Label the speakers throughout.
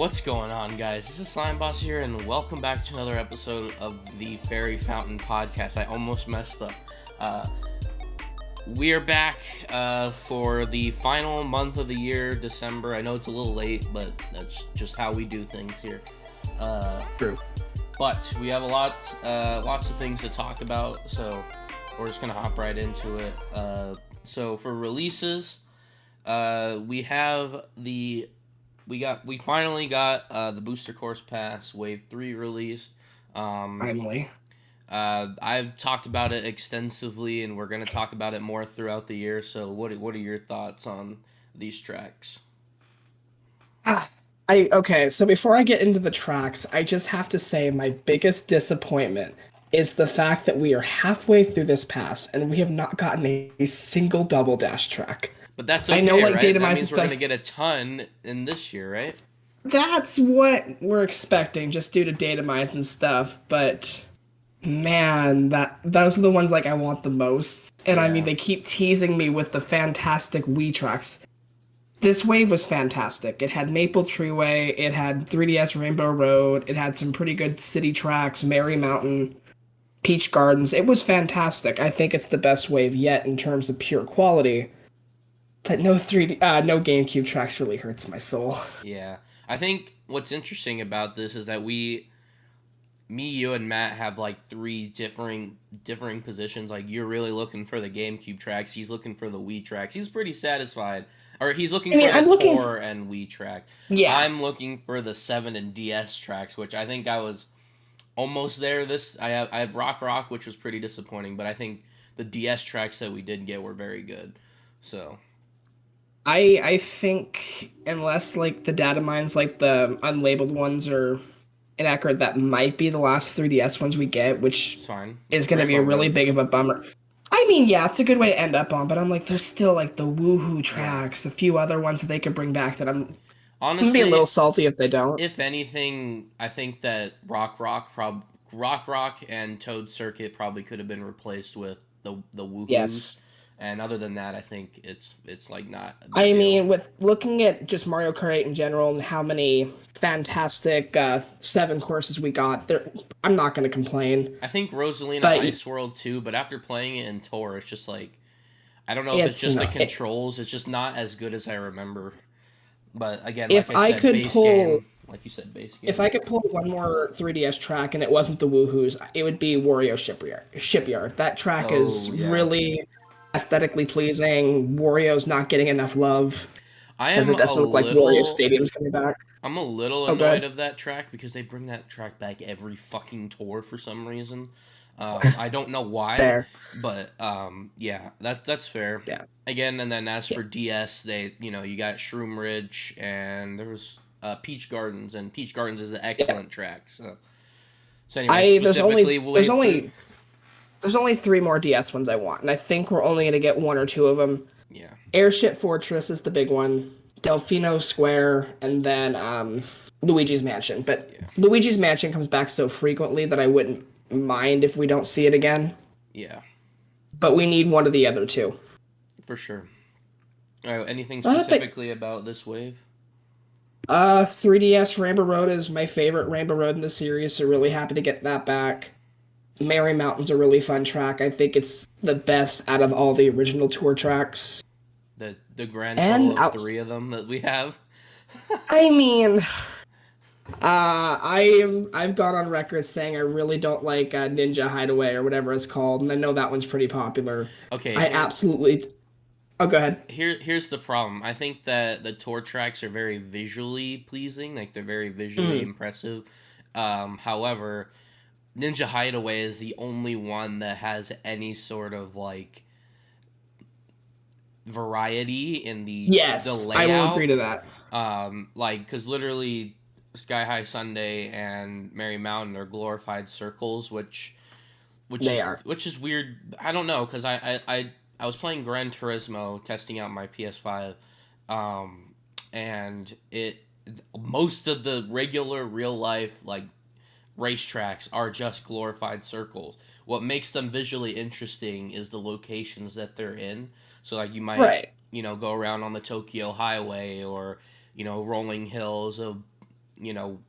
Speaker 1: What's going on, guys? This is Slime Boss here, and welcome back to another episode of the Fairy Fountain Podcast. I almost messed up. We are back for the final month of the year, December. I know it's a little late, but that's just how we do things here.
Speaker 2: True.
Speaker 1: But we have lots of things to talk about, so we're just gonna hop right into it. So for releases, we finally got the Booster Course Pass Wave 3 released.
Speaker 2: Finally.
Speaker 1: I've talked about it extensively, and we're going to talk about it more throughout the year. So what are your thoughts on these tracks?
Speaker 2: Okay, so before I get into the tracks, I just have to say my biggest disappointment is the fact that we are halfway through this pass, and we have not gotten a single Double Dash track.
Speaker 1: But that's okay,
Speaker 2: I know, like,
Speaker 1: right?
Speaker 2: Data
Speaker 1: That
Speaker 2: Mines
Speaker 1: means
Speaker 2: and
Speaker 1: we're going to
Speaker 2: stuff.
Speaker 1: get a ton in this year, right?
Speaker 2: That's what we're expecting, just due to data mines and stuff, but man, those are the ones like I want the most. And I mean,
Speaker 1: Yeah.
Speaker 2: they keep teasing me with the fantastic Wii tracks. This wave was fantastic. It had Maple Treeway, it had 3DS Rainbow Road, it had some pretty good city tracks, Merry Mountain, Peach Gardens. It was fantastic. I think it's the best wave yet in terms of pure quality. But no no GameCube tracks really hurts my soul.
Speaker 1: Yeah. I think what's interesting about this is that you and Matt have like three differing positions. Like, you're really looking for the GameCube tracks. He's looking for the Wii tracks. He's pretty satisfied. Or he's looking for
Speaker 2: I'm
Speaker 1: the
Speaker 2: looking
Speaker 1: Tour and Wii track.
Speaker 2: Yeah.
Speaker 1: I'm looking for the 7 and DS tracks, which I think I was almost there. I have Rock, which was pretty disappointing, but I think the DS tracks that we did get were very good. So
Speaker 2: I think unless like the data mines, like the unlabeled ones, are inaccurate, that might be the last 3DS ones we get, which
Speaker 1: it's fine.
Speaker 2: is going to be a
Speaker 1: Rainbow
Speaker 2: really
Speaker 1: Road.
Speaker 2: big of a bummer. I mean, yeah, it's a good way to end up on, but I'm like, there's still like the Woohoo tracks, a few other ones that they could bring back that I'm gonna be a
Speaker 1: Honestly,
Speaker 2: little salty if they don't.
Speaker 1: if anything, I think that Rock and Toad Circuit probably could have been replaced with the Woohoos.
Speaker 2: Yes.
Speaker 1: And other than that, I think it's like not a big
Speaker 2: I
Speaker 1: deal.
Speaker 2: mean, with looking at just Mario Kart 8 in general and how many fantastic 7 courses we got, I'm not going to complain.
Speaker 1: I think Rosalina
Speaker 2: But
Speaker 1: Ice World too, but after playing it in Tour, it's just like, I don't know if it's
Speaker 2: it's
Speaker 1: just the
Speaker 2: not.
Speaker 1: controls. It's just not as good as I remember. But again,
Speaker 2: If
Speaker 1: like I
Speaker 2: I
Speaker 1: said,
Speaker 2: could
Speaker 1: base
Speaker 2: pull-
Speaker 1: game, like you said, base game.
Speaker 2: If I could pull one more 3DS track and it wasn't the Woohoos, it would be Wario Shipyard. That track is
Speaker 1: yeah.
Speaker 2: really aesthetically pleasing. Wario's not getting enough love
Speaker 1: I
Speaker 2: because
Speaker 1: am
Speaker 2: it doesn't
Speaker 1: a
Speaker 2: look like
Speaker 1: little.
Speaker 2: Wario Stadium's coming back.
Speaker 1: I'm a little
Speaker 2: Oh, go
Speaker 1: annoyed
Speaker 2: ahead.
Speaker 1: of that track because they bring that track back every fucking tour for some reason. I don't know why,
Speaker 2: Fair.
Speaker 1: but yeah, that's fair.
Speaker 2: Yeah.
Speaker 1: Again, and then as for DS, you got Shroom Ridge, and there was Peach Gardens, and Peach Gardens is an excellent track. So anyway, specifically,
Speaker 2: There's only 3 more DS ones I want, and I think we're only going to get 1 or 2 of them.
Speaker 1: Yeah.
Speaker 2: Airship Fortress is the big one, Delfino Square, and then Luigi's Mansion. But Luigi's Mansion comes back so frequently that I wouldn't mind if we don't see it again.
Speaker 1: Yeah.
Speaker 2: But we need one of the other 2.
Speaker 1: For sure. All right, anything
Speaker 2: But-
Speaker 1: specifically about this wave?
Speaker 2: 3DS Rainbow Road is my favorite Rainbow Road in the series, so really happy to get that back. Merry Mountain's a really fun track. I think it's the best out of all the original tour tracks.
Speaker 1: The grand
Speaker 2: And
Speaker 1: total of 3 of them that we have.
Speaker 2: I mean, I've gone on record saying I really don't like Ninja Hideaway or whatever it's called, and I know that one's pretty popular.
Speaker 1: Okay.
Speaker 2: I absolutely. Oh, go ahead.
Speaker 1: Here's the problem. I think that the tour tracks are very visually pleasing, like they're very visually impressive. However, Ninja Hideaway is the only one that has any sort of like variety in the layout.
Speaker 2: I will agree to that.
Speaker 1: Like, because literally Sky High Sunday and Merry Mountain are glorified circles, which is weird. I don't know, because I was playing Gran Turismo, testing out my PS5, and most of the regular real life like racetracks are just glorified circles. What makes them visually interesting is the locations that they're in. So like you might go around on the Tokyo Highway, or rolling hills of you know,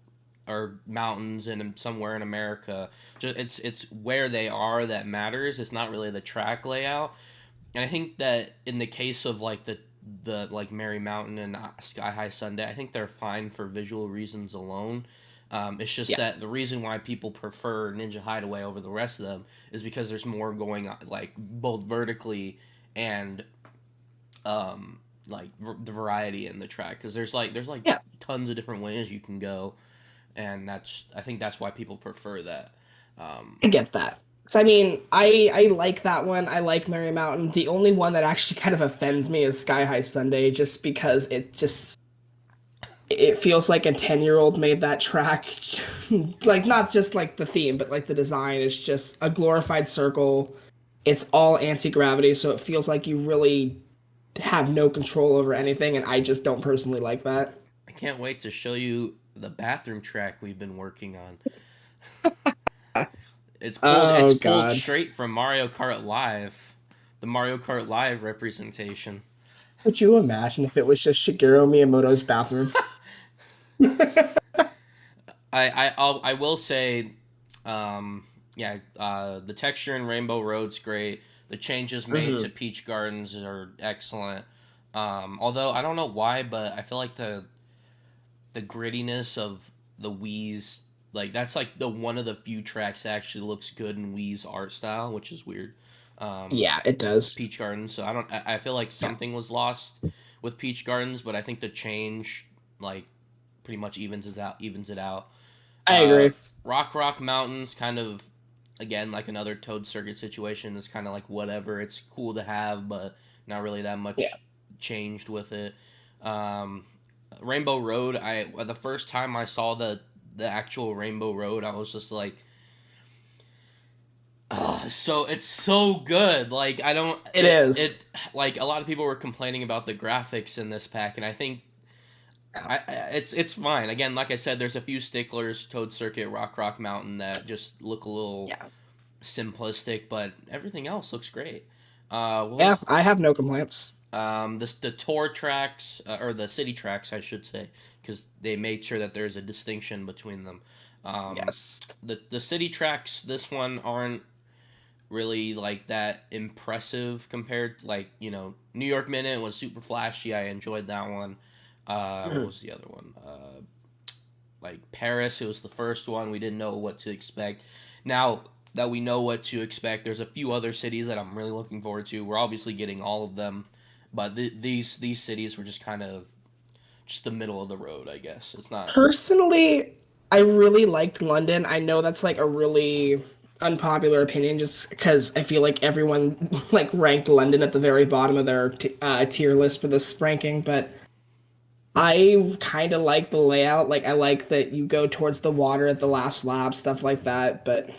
Speaker 1: or mountains in somewhere in America. Just it's where they are that matters. It's not really the track layout. And I think that in the case of like the like Mary Mountain and Sky High Sunday, I think they're fine for visual reasons alone. It's just
Speaker 2: Yeah.
Speaker 1: that the reason why people prefer Ninja Hideaway over the rest of them is because there's more going on, like both vertically and like the variety in the track. Because there's like
Speaker 2: Yeah.
Speaker 1: tons of different ways you can go, and I think that's why people prefer that.
Speaker 2: I get that. So I mean, I like that one. I like Mary Mountain. The only one that actually kind of offends me is Sky High Sunday, just because it feels like a 10-year-old made that track. Like not just like the theme, but like the design is just a glorified circle. It's all anti-gravity, so it feels like you really have no control over anything, and I just don't personally like that.
Speaker 1: I can't wait to show you the bathroom track we've been working on. It's
Speaker 2: Oh
Speaker 1: pulled
Speaker 2: God.
Speaker 1: straight from Mario Kart Live, the Mario Kart Live representation.
Speaker 2: Could you imagine if it was just Shigeru Miyamoto's bathroom?
Speaker 1: I will say, yeah, the texture in Rainbow Road's great. The changes made to
Speaker 2: Hmm.
Speaker 1: Peach Gardens are excellent. Although I don't know why, but I feel like the grittiness of the Wii's, like that's like the one of the few tracks that actually looks good in Wii's art style, which is weird. Um,
Speaker 2: Yeah, it does.
Speaker 1: Peach Gardens, so I feel like
Speaker 2: Yeah,
Speaker 1: something was lost with Peach Gardens, but I think the change like pretty much evens it out.
Speaker 2: I
Speaker 1: Uh,
Speaker 2: agree.
Speaker 1: Rock Mountains kind of again like another Toad Circuit situation is kind of like whatever. It's cool to have, but not really that
Speaker 2: Yeah.
Speaker 1: much changed with it. Um, Rainbow Road, I the first time I saw the actual Rainbow Road, I was just like, oh, so it's so good. Like I don't
Speaker 2: It is.
Speaker 1: it like a lot of people were complaining about the graphics in this pack, and I think it's fine. Again, like I said, there's a few sticklers, Toad Circuit, Rock Mountain, that just look a little
Speaker 2: Yeah.
Speaker 1: simplistic, but everything else looks great. What
Speaker 2: Yeah,
Speaker 1: was
Speaker 2: I have no complaints.
Speaker 1: the tour tracks or the city tracks, I should say, because they made sure that there's a distinction between them. Um,
Speaker 2: Yes.
Speaker 1: the city tracks, this one aren't really like that impressive compared to, like, New York Minute was super flashy. I enjoyed that one. What
Speaker 2: Mhm.
Speaker 1: was the other one? Like Paris, it was the first one. We didn't know what to expect. Now that we know what to expect, there's a few other cities that I'm really looking forward to. We're obviously getting all of them, but these cities were just kind of just the middle of the road, I guess. It's not.
Speaker 2: Personally, I really liked London. I know that's like a really unpopular opinion just because I feel like everyone like ranked London at the very bottom of their tier list for this ranking, but I kind of like the layout. Like I like that you go towards the water at the last lap, stuff like that, but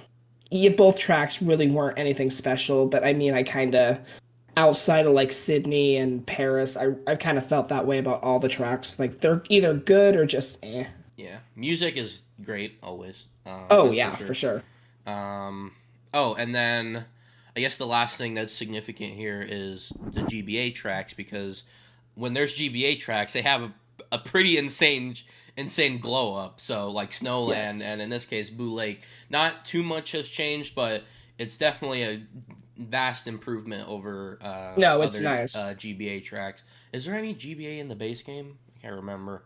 Speaker 2: yeah, both tracks really weren't anything special, but I mean, I kind of outside of like Sydney and Paris, I've kind of felt that way about all the tracks. Like they're either good or just eh.
Speaker 1: Yeah, music is great always.
Speaker 2: Oh
Speaker 1: That's for
Speaker 2: yeah, for
Speaker 1: sure.
Speaker 2: sure.
Speaker 1: Um, oh, and then I guess the last thing that's significant here is the GBA tracks, because when there's GBA tracks, they have a pretty insane glow up. So like Snowland
Speaker 2: Yes.
Speaker 1: and in this case Boo Lake, not too much has changed, but it's definitely a vast improvement over
Speaker 2: No, it's
Speaker 1: other
Speaker 2: nice.
Speaker 1: GBA tracks. Is there any GBA in the base game? I can't remember.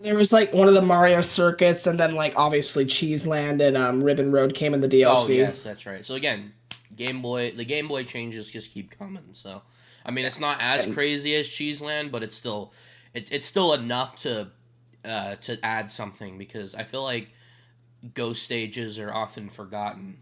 Speaker 2: There was like one of the Mario circuits, and then like obviously Cheeseland and Ribbon Road came in the
Speaker 1: Oh
Speaker 2: DLC.
Speaker 1: yes, that's right. So again, the Game Boy changes just keep coming. So I mean, it's not as
Speaker 2: And
Speaker 1: crazy as Cheeseland, but it's still enough to add something, because I feel like ghost stages are often forgotten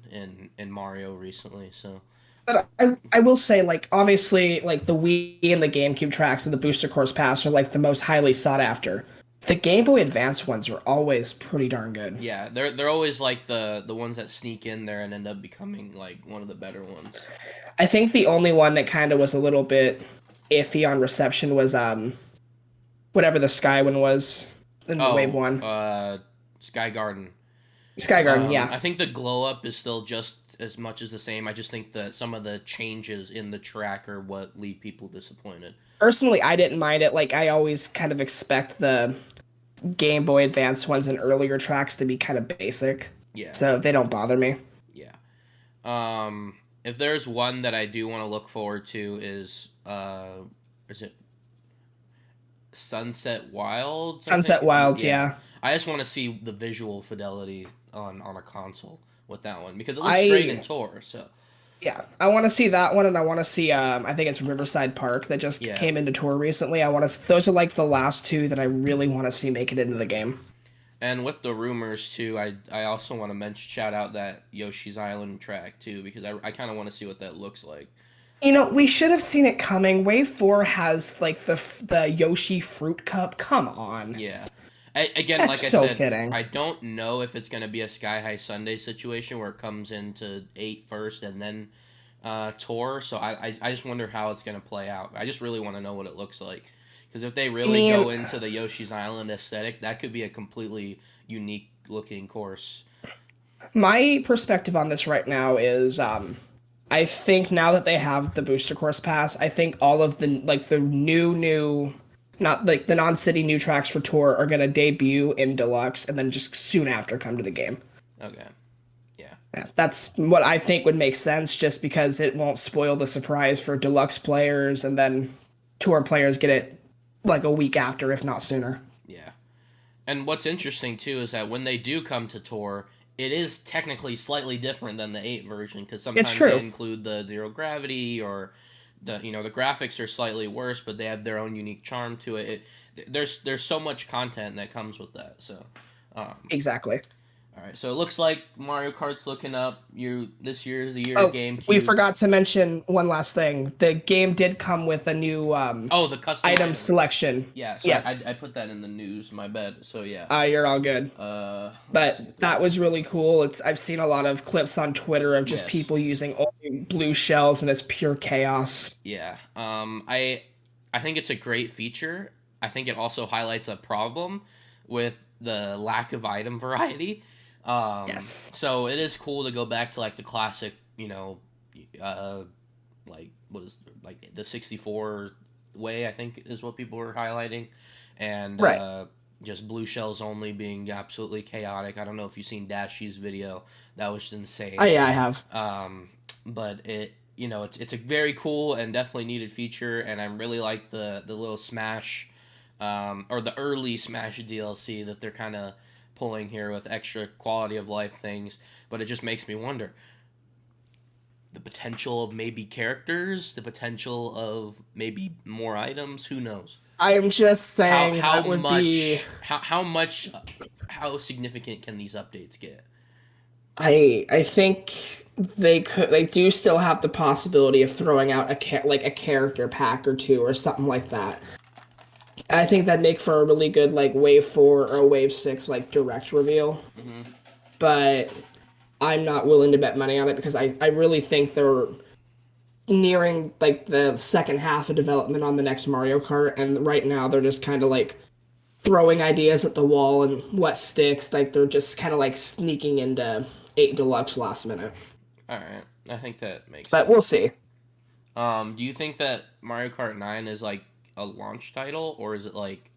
Speaker 1: in Mario recently. So
Speaker 2: but I will say like obviously like the Wii and the GameCube tracks and the Booster Course Pass are like the most highly sought after. The Game Boy Advance ones are always pretty darn good.
Speaker 1: yeah, they're always like the ones that sneak in there and end up becoming like one of the better ones.
Speaker 2: I think the only one that kind of was a little bit iffy on reception was whatever the Sky one was in the Wave
Speaker 1: Oh,
Speaker 2: one.
Speaker 1: Sky Garden.
Speaker 2: Sky Garden, yeah.
Speaker 1: I think the glow up is still just as much as the same. I just think that some of the changes in the track are what leave people disappointed.
Speaker 2: Personally, I didn't mind it. Like I always kind of expect Game Boy Advance ones and earlier tracks to be kind of basic,
Speaker 1: Yeah.
Speaker 2: so they don't bother me.
Speaker 1: Yeah. If there's one that I do want to look forward to is it Sunset Wilds? I think.
Speaker 2: Sunset Wilds,
Speaker 1: Yeah.
Speaker 2: yeah.
Speaker 1: I just want to see the visual fidelity on a console with that one because it looks great in
Speaker 2: I
Speaker 1: Tour. So
Speaker 2: Yeah, I want to see that one, and I want to see. I think it's Riverside Park that just
Speaker 1: yeah.
Speaker 2: came into tour recently. I want to. Those are like the last two that I really want to see make it into the game.
Speaker 1: And with the rumors too, I also want to mention shout out that Yoshi's Island track too because I kind of want to see what that looks like.
Speaker 2: We should have seen it coming. Wave 4 has like the Yoshi fruit cup. Come on,
Speaker 1: Yeah. Again,
Speaker 2: that's
Speaker 1: like I
Speaker 2: so
Speaker 1: said,
Speaker 2: fitting.
Speaker 1: I don't know if it's going to be a Sky High Sunday situation where it comes into 8 first and then tour. So I just wonder how it's going to play out. I just really want to know what it looks like. Because if they really go into the Yoshi's Island aesthetic, that could be a completely unique looking course.
Speaker 2: My perspective on this right now is, I think now that they have the booster course pass, I think all of the new not like the non-city new tracks for tour are gonna debut in deluxe and then just soon after come to the game.
Speaker 1: Okay. Yeah.
Speaker 2: Yeah, that's what I think would make sense, just because it won't spoil the surprise for deluxe players, and then tour players get it like a week after, if not sooner.
Speaker 1: Yeah. And what's interesting too is that when they do come to tour, it is technically slightly different than the 8 version because
Speaker 2: It's
Speaker 1: sometimes they
Speaker 2: true.
Speaker 1: include the zero gravity or the graphics are slightly worse, but they have their own unique charm to it. There's so much content that comes with that. So,
Speaker 2: Exactly.
Speaker 1: all right. So it looks like Mario Kart's looking up. This year is the year of
Speaker 2: Oh, we
Speaker 1: GameCube.
Speaker 2: forgot to mention one last thing. The game did come with a new
Speaker 1: Oh, the custom
Speaker 2: item
Speaker 1: items.
Speaker 2: selection.
Speaker 1: Yeah. So
Speaker 2: Yes.
Speaker 1: I put that in the news. My bad. So yeah.
Speaker 2: You're all good.
Speaker 1: Let's see
Speaker 2: But
Speaker 1: what
Speaker 2: that was really cool. I've seen a lot of clips on Twitter of just
Speaker 1: Yes.
Speaker 2: people using only blue shells, and it's pure chaos.
Speaker 1: Yeah. I think it's a great feature. I think it also highlights a problem with the lack of item variety.
Speaker 2: Yes.
Speaker 1: So it is cool to go back to like the classic, like what is like the 64 way, I think is what people were highlighting, and
Speaker 2: Right.
Speaker 1: just blue shells only being absolutely chaotic. I don't know if you've seen Dashi's video. That was insane.
Speaker 2: Oh yeah, I have.
Speaker 1: But it's a very cool and definitely needed feature, and I really like the little Smash, or the early Smash DLC that they're kind of pulling here with extra quality of life things. But it just makes me wonder the potential of maybe characters, the potential of maybe more items. Who knows?
Speaker 2: I'm just saying
Speaker 1: How
Speaker 2: that would be.
Speaker 1: much how significant can these updates get?
Speaker 2: I think they do still have the possibility of throwing out like a character pack or two or something like that. I think that'd make for a really good like wave 4 or wave 6 like direct reveal.
Speaker 1: Hmm.
Speaker 2: But I'm not willing to bet money on it because I really think they're nearing like the second half of development on the next Mario Kart, and right now they're just kind of like throwing ideas at the wall and what sticks. Like they're just kind of like sneaking into 8 Deluxe last minute.
Speaker 1: All right, I think that makes
Speaker 2: But
Speaker 1: sense.
Speaker 2: we'll see.
Speaker 1: Do you think that Mario Kart 9 is like a launch title, or is it like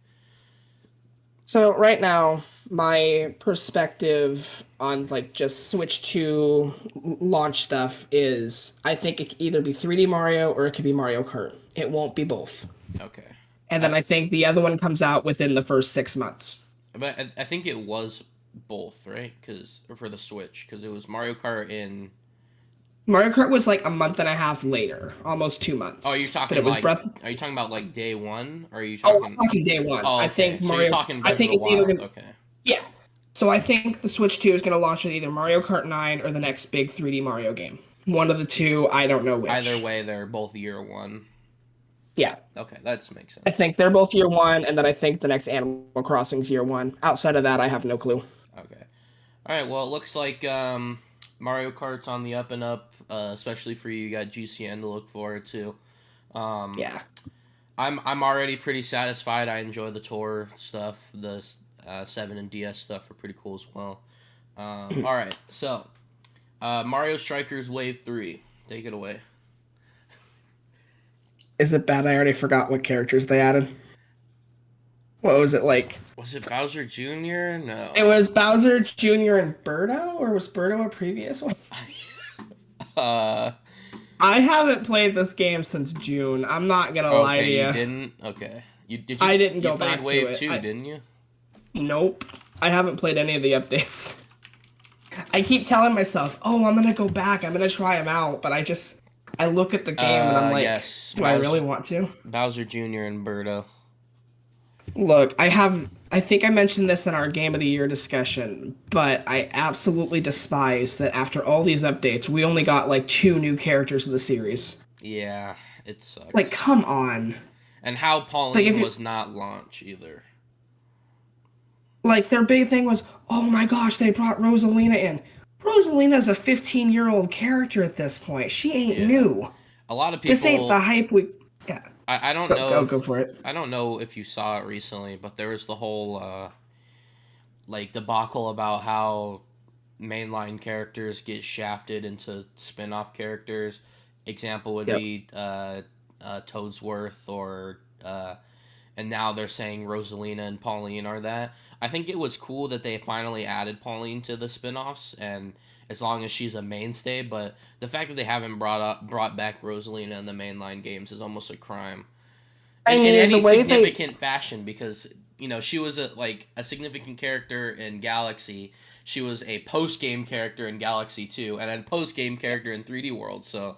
Speaker 2: So right now, my perspective on like just Switch 2 launch stuff is I think it could either be 3D Mario or it could be Mario Kart. It won't be both.
Speaker 1: okay?
Speaker 2: And
Speaker 1: I,
Speaker 2: then I think the other one comes out within the first 6 months.
Speaker 1: but I think it was both, right? For the Switch, because it was Mario Kart in.
Speaker 2: Mario Kart was like a month and a half later, almost 2 months.
Speaker 1: Oh, you're
Speaker 2: But
Speaker 1: talking
Speaker 2: it was
Speaker 1: like.
Speaker 2: Breath.
Speaker 1: Are you talking about like day one, or are you
Speaker 2: Oh, I'm
Speaker 1: talking?
Speaker 2: talking day one.
Speaker 1: Oh,
Speaker 2: I
Speaker 1: okay.
Speaker 2: think
Speaker 1: So you're
Speaker 2: Mario.
Speaker 1: talking
Speaker 2: I
Speaker 1: Breath of
Speaker 2: think
Speaker 1: the
Speaker 2: it's either
Speaker 1: Wild.
Speaker 2: gonna.
Speaker 1: Okay.
Speaker 2: Yeah. So I think the Switch 2 is going to launch with either Mario Kart 9 or the next big 3D Mario game. One of the two, I don't know which.
Speaker 1: Either way, they're both year one.
Speaker 2: Yeah.
Speaker 1: Okay, that makes sense.
Speaker 2: I think they're both year one, and then I think the next Animal Crossing's year one. Outside of that, I have no clue.
Speaker 1: Okay. All right. Well, it looks like Mario Kart's on the up and up, especially for you. You got GCN to look forward to.
Speaker 2: Yeah.
Speaker 1: I'm already pretty satisfied. I enjoy the tour stuff. The 7 and DS stuff are pretty cool as well. All right. So, Mario Strikers Wave 3. Take it away.
Speaker 2: Is it bad I already forgot what characters they added? What was it like?
Speaker 1: Was it Bowser Jr.?
Speaker 2: It
Speaker 1: No.
Speaker 2: was Bowser Jr. and Birdo, or was Birdo a previous one?
Speaker 1: uh.
Speaker 2: I haven't played this game since June. I'm not gonna lie to
Speaker 1: Okay, you
Speaker 2: you.
Speaker 1: didn't. Okay.
Speaker 2: I didn't
Speaker 1: You
Speaker 2: go
Speaker 1: played
Speaker 2: back to
Speaker 1: Wave
Speaker 2: it.
Speaker 1: 2, didn't you?
Speaker 2: Nope. I haven't played any of the updates. I keep telling myself, "Oh, I'm gonna go back. I'm gonna try them out," but I look at the game and I'm like,
Speaker 1: Yes.
Speaker 2: "Do I really want to?"
Speaker 1: Bowser Jr. and Birdo.
Speaker 2: Look, I think I mentioned this in our Game of the Year discussion, but I absolutely despise that after all these updates, we only got like two new characters in the series.
Speaker 1: Yeah, it
Speaker 2: Like,
Speaker 1: sucks.
Speaker 2: come on.
Speaker 1: And how
Speaker 2: Like if
Speaker 1: Pauline
Speaker 2: you
Speaker 1: was not launch either.
Speaker 2: like their big thing was, "Oh my gosh, they brought Rosalina in." Rosalina's a 15-year-old character at this point. She ain't
Speaker 1: Yeah.
Speaker 2: new.
Speaker 1: A lot of
Speaker 2: This ain't the
Speaker 1: people
Speaker 2: hype we yeah.
Speaker 1: I don't
Speaker 2: Go
Speaker 1: know
Speaker 2: go go
Speaker 1: if
Speaker 2: for it.
Speaker 1: I don't know if you saw it recently, but there was the whole like debacle about how mainline characters get shafted into spin-off characters. Example would
Speaker 2: Yep.
Speaker 1: be Toadsworth or and now they're saying Rosalina and Pauline are that. I think it was cool that they finally added Pauline to the spin-offs and as long as she's a mainstay, but the fact that they haven't brought back Rosalina in the mainline games is almost a crime.
Speaker 2: I
Speaker 1: In
Speaker 2: mean, the
Speaker 1: any
Speaker 2: way they
Speaker 1: significant fashion because she was a significant character in Galaxy. She was a post game character in Galaxy 2 and a post game character in 3D World. So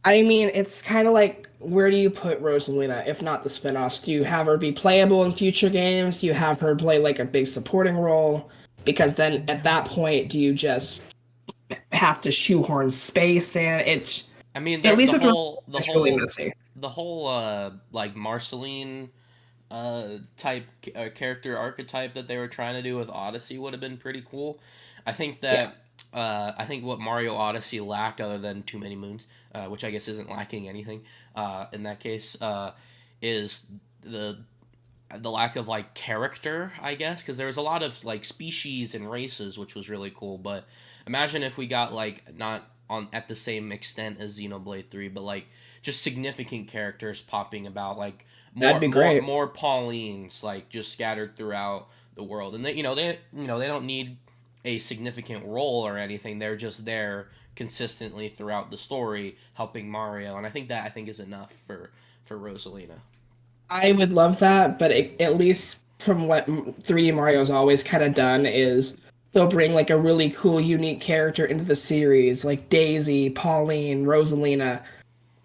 Speaker 2: I mean, it's kind of like where do you put Rosalina if not the spin-offs? Do you have her be playable in future games? Do you have her play like a big supporting role? Because then at that point, do you just have to shoehorn space in? It's
Speaker 1: I mean,
Speaker 2: at least
Speaker 1: the
Speaker 2: with Rosalina,
Speaker 1: whole
Speaker 2: it's really messy.
Speaker 1: like Marceline type character archetype that they were trying to do with Odyssey would have been pretty cool. I think
Speaker 2: Yeah.
Speaker 1: that I think what Mario Odyssey lacked, other than too many moons, which I guess isn't lacking anything, in that case, is the lack of like character, I guess, because there was a lot of like species and races, which was really cool. But imagine if we got like not on at the same extent as Xenoblade 3, but like just significant characters popping about, like
Speaker 2: That'd be great.
Speaker 1: more Paulines, like just scattered throughout the world, and they don't need a significant role or anything. They're just there consistently throughout the story, helping Mario, and I think is enough for Rosalina.
Speaker 2: I would love that, but at least from what 3D Mario's always kind of done is they'll bring like a really cool, unique character into the series, like Daisy, Pauline, Rosalina,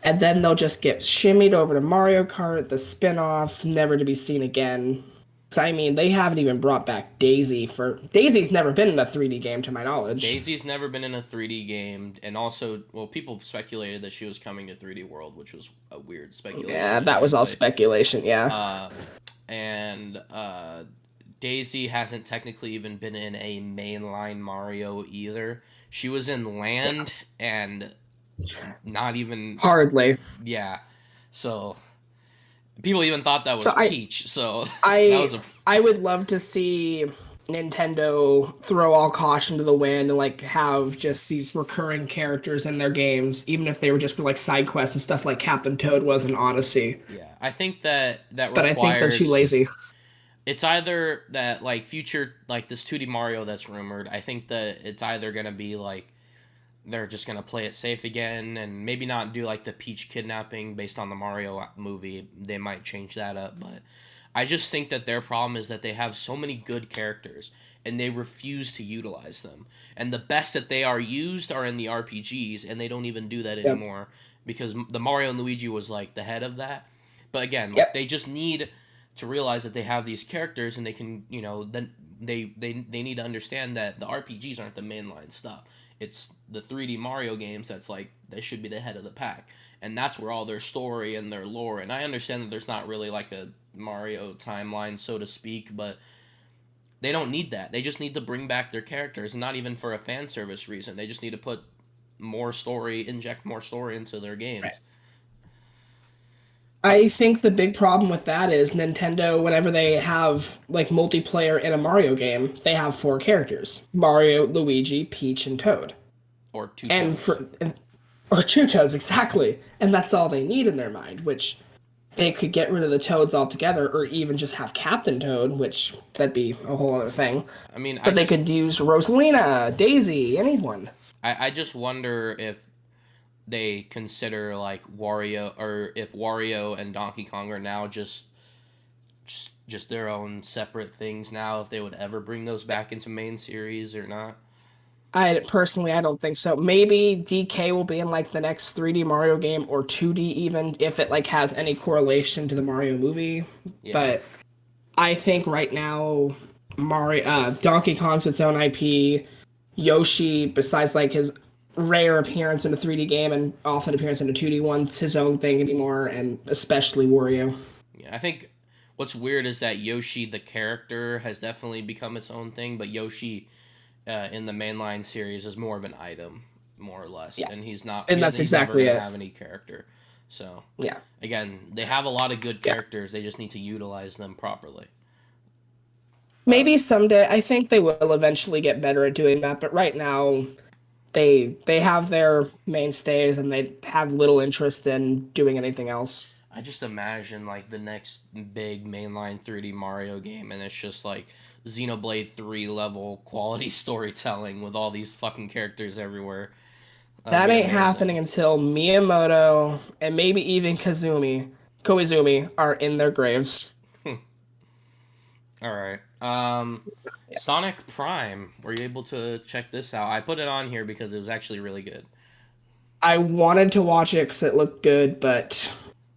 Speaker 2: and then they'll just get shimmied over to Mario Kart, the spin-offs, never to be seen again. So, I mean, they haven't even brought back Daisy for Daisy's never been in a 3D game to my knowledge.
Speaker 1: Daisy's never been in a 3D game, and also, well, people speculated that she was coming to 3D World, which was a weird speculation
Speaker 2: Yeah,
Speaker 1: in
Speaker 2: that was all
Speaker 1: hindsight.
Speaker 2: speculation, yeah.
Speaker 1: Uh, and Daisy hasn't technically even been in a mainline Mario either. She was in Land and not even,
Speaker 2: Hardly.
Speaker 1: yeah. So people even thought that
Speaker 2: So
Speaker 1: was
Speaker 2: I
Speaker 1: Peach. So that
Speaker 2: I
Speaker 1: was a
Speaker 2: I would love to see Nintendo throw all caution to the wind and like have just these recurring characters in their games, even if they were just for like side quests and stuff like Captain Toad was in Odyssey.
Speaker 1: yeah. I think that
Speaker 2: But I think they're too
Speaker 1: requires.
Speaker 2: lazy.
Speaker 1: It's either that like future like this 2D Mario that's rumored. I think that it's either gonna be like they're just gonna play it safe again and maybe not do like the Peach kidnapping based on the Mario movie. They might change that up, but I just think that their problem is that they have so many good characters and they refuse to utilize them. And the best that they are used are in the RPGs, and they don't even do that
Speaker 2: Yep.
Speaker 1: anymore because the Mario and Luigi was like the head of that. But again, like
Speaker 2: Yep.
Speaker 1: they just need to realize that they have these characters and they can, then they need to understand that the RPGs aren't the mainline stuff. It's the 3D Mario games that's like they should be the head of the pack. And that's where all their story and their lore. And I understand that there's not really like a Mario timeline, so to speak, but they don't need that. They just need to bring back their characters, not even for a fan service reason. They just need to put more story, inject more story into their games.
Speaker 2: Right. I think the big problem with that is Nintendo, whenever they have like multiplayer in a Mario game, they have four characters: Mario, Luigi, Peach, and Toad.
Speaker 1: Or two
Speaker 2: And
Speaker 1: toes.
Speaker 2: for or two Toads exactly, and that's all they need in their mind, which they could get rid of the Toads altogether, or even just have Captain Toad, which that'd be a whole other thing.
Speaker 1: I mean,
Speaker 2: But they could use Rosalina, Daisy, anyone.
Speaker 1: I just wonder if they consider like Wario, or if Wario and Donkey Kong are now just their own separate things now, if they would ever bring those back into main series or not.
Speaker 2: I don't think so. Maybe DK will be in like the next 3D Mario game or 2D even if it like has any correlation to the Mario movie.
Speaker 1: Yeah.
Speaker 2: But I think right now Donkey Kong's its own IP. Yoshi, besides like his rare appearance in a 3D game and often appearance in a 2D one's his own thing anymore, and especially Wario.
Speaker 1: Yeah, I think what's weird is that Yoshi, the character, has definitely become its own thing, but Yoshi in the mainline series is more of an item, more or less,
Speaker 2: Yeah.
Speaker 1: and he's not.
Speaker 2: And that's
Speaker 1: He's never
Speaker 2: exactly
Speaker 1: gonna
Speaker 2: it.
Speaker 1: have any character. So
Speaker 2: Yeah.
Speaker 1: again, they have a lot of good
Speaker 2: Yeah.
Speaker 1: characters. They just need to utilize them properly. Uh,
Speaker 2: Maybe someday I think they will eventually get better at doing that, but right now they have their mainstays and they have little interest in doing anything else.
Speaker 1: I just imagine like the next big mainline 3D Mario game, and it's just like Xenoblade 3 level quality storytelling with all these fucking characters everywhere. That'll
Speaker 2: That
Speaker 1: be
Speaker 2: ain't
Speaker 1: amazing.
Speaker 2: happening until Miyamoto and maybe even Koizumi are in their graves.
Speaker 1: All right.
Speaker 2: Yeah.
Speaker 1: Sonic Prime. Were you able to check this out? I put it on here because it was actually really good.
Speaker 2: I wanted to watch it because it looked good, but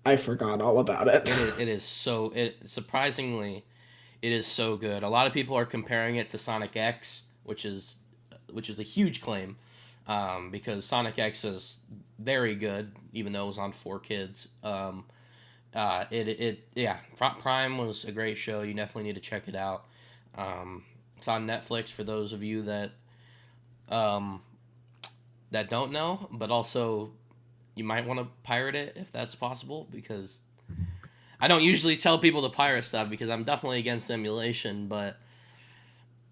Speaker 2: I forgot all about it.
Speaker 1: It surprisingly it is so good. A lot of people are comparing it to Sonic X, which is a huge claim, because Sonic X is very good, even though it was on 4 Kids. Yeah, Prime was a great show. You definitely need to check it out. It's on Netflix for those of you um, that don't know, but also you might want to pirate it if that's possible, because I don't usually tell people to pirate stuff because I'm definitely against emulation, but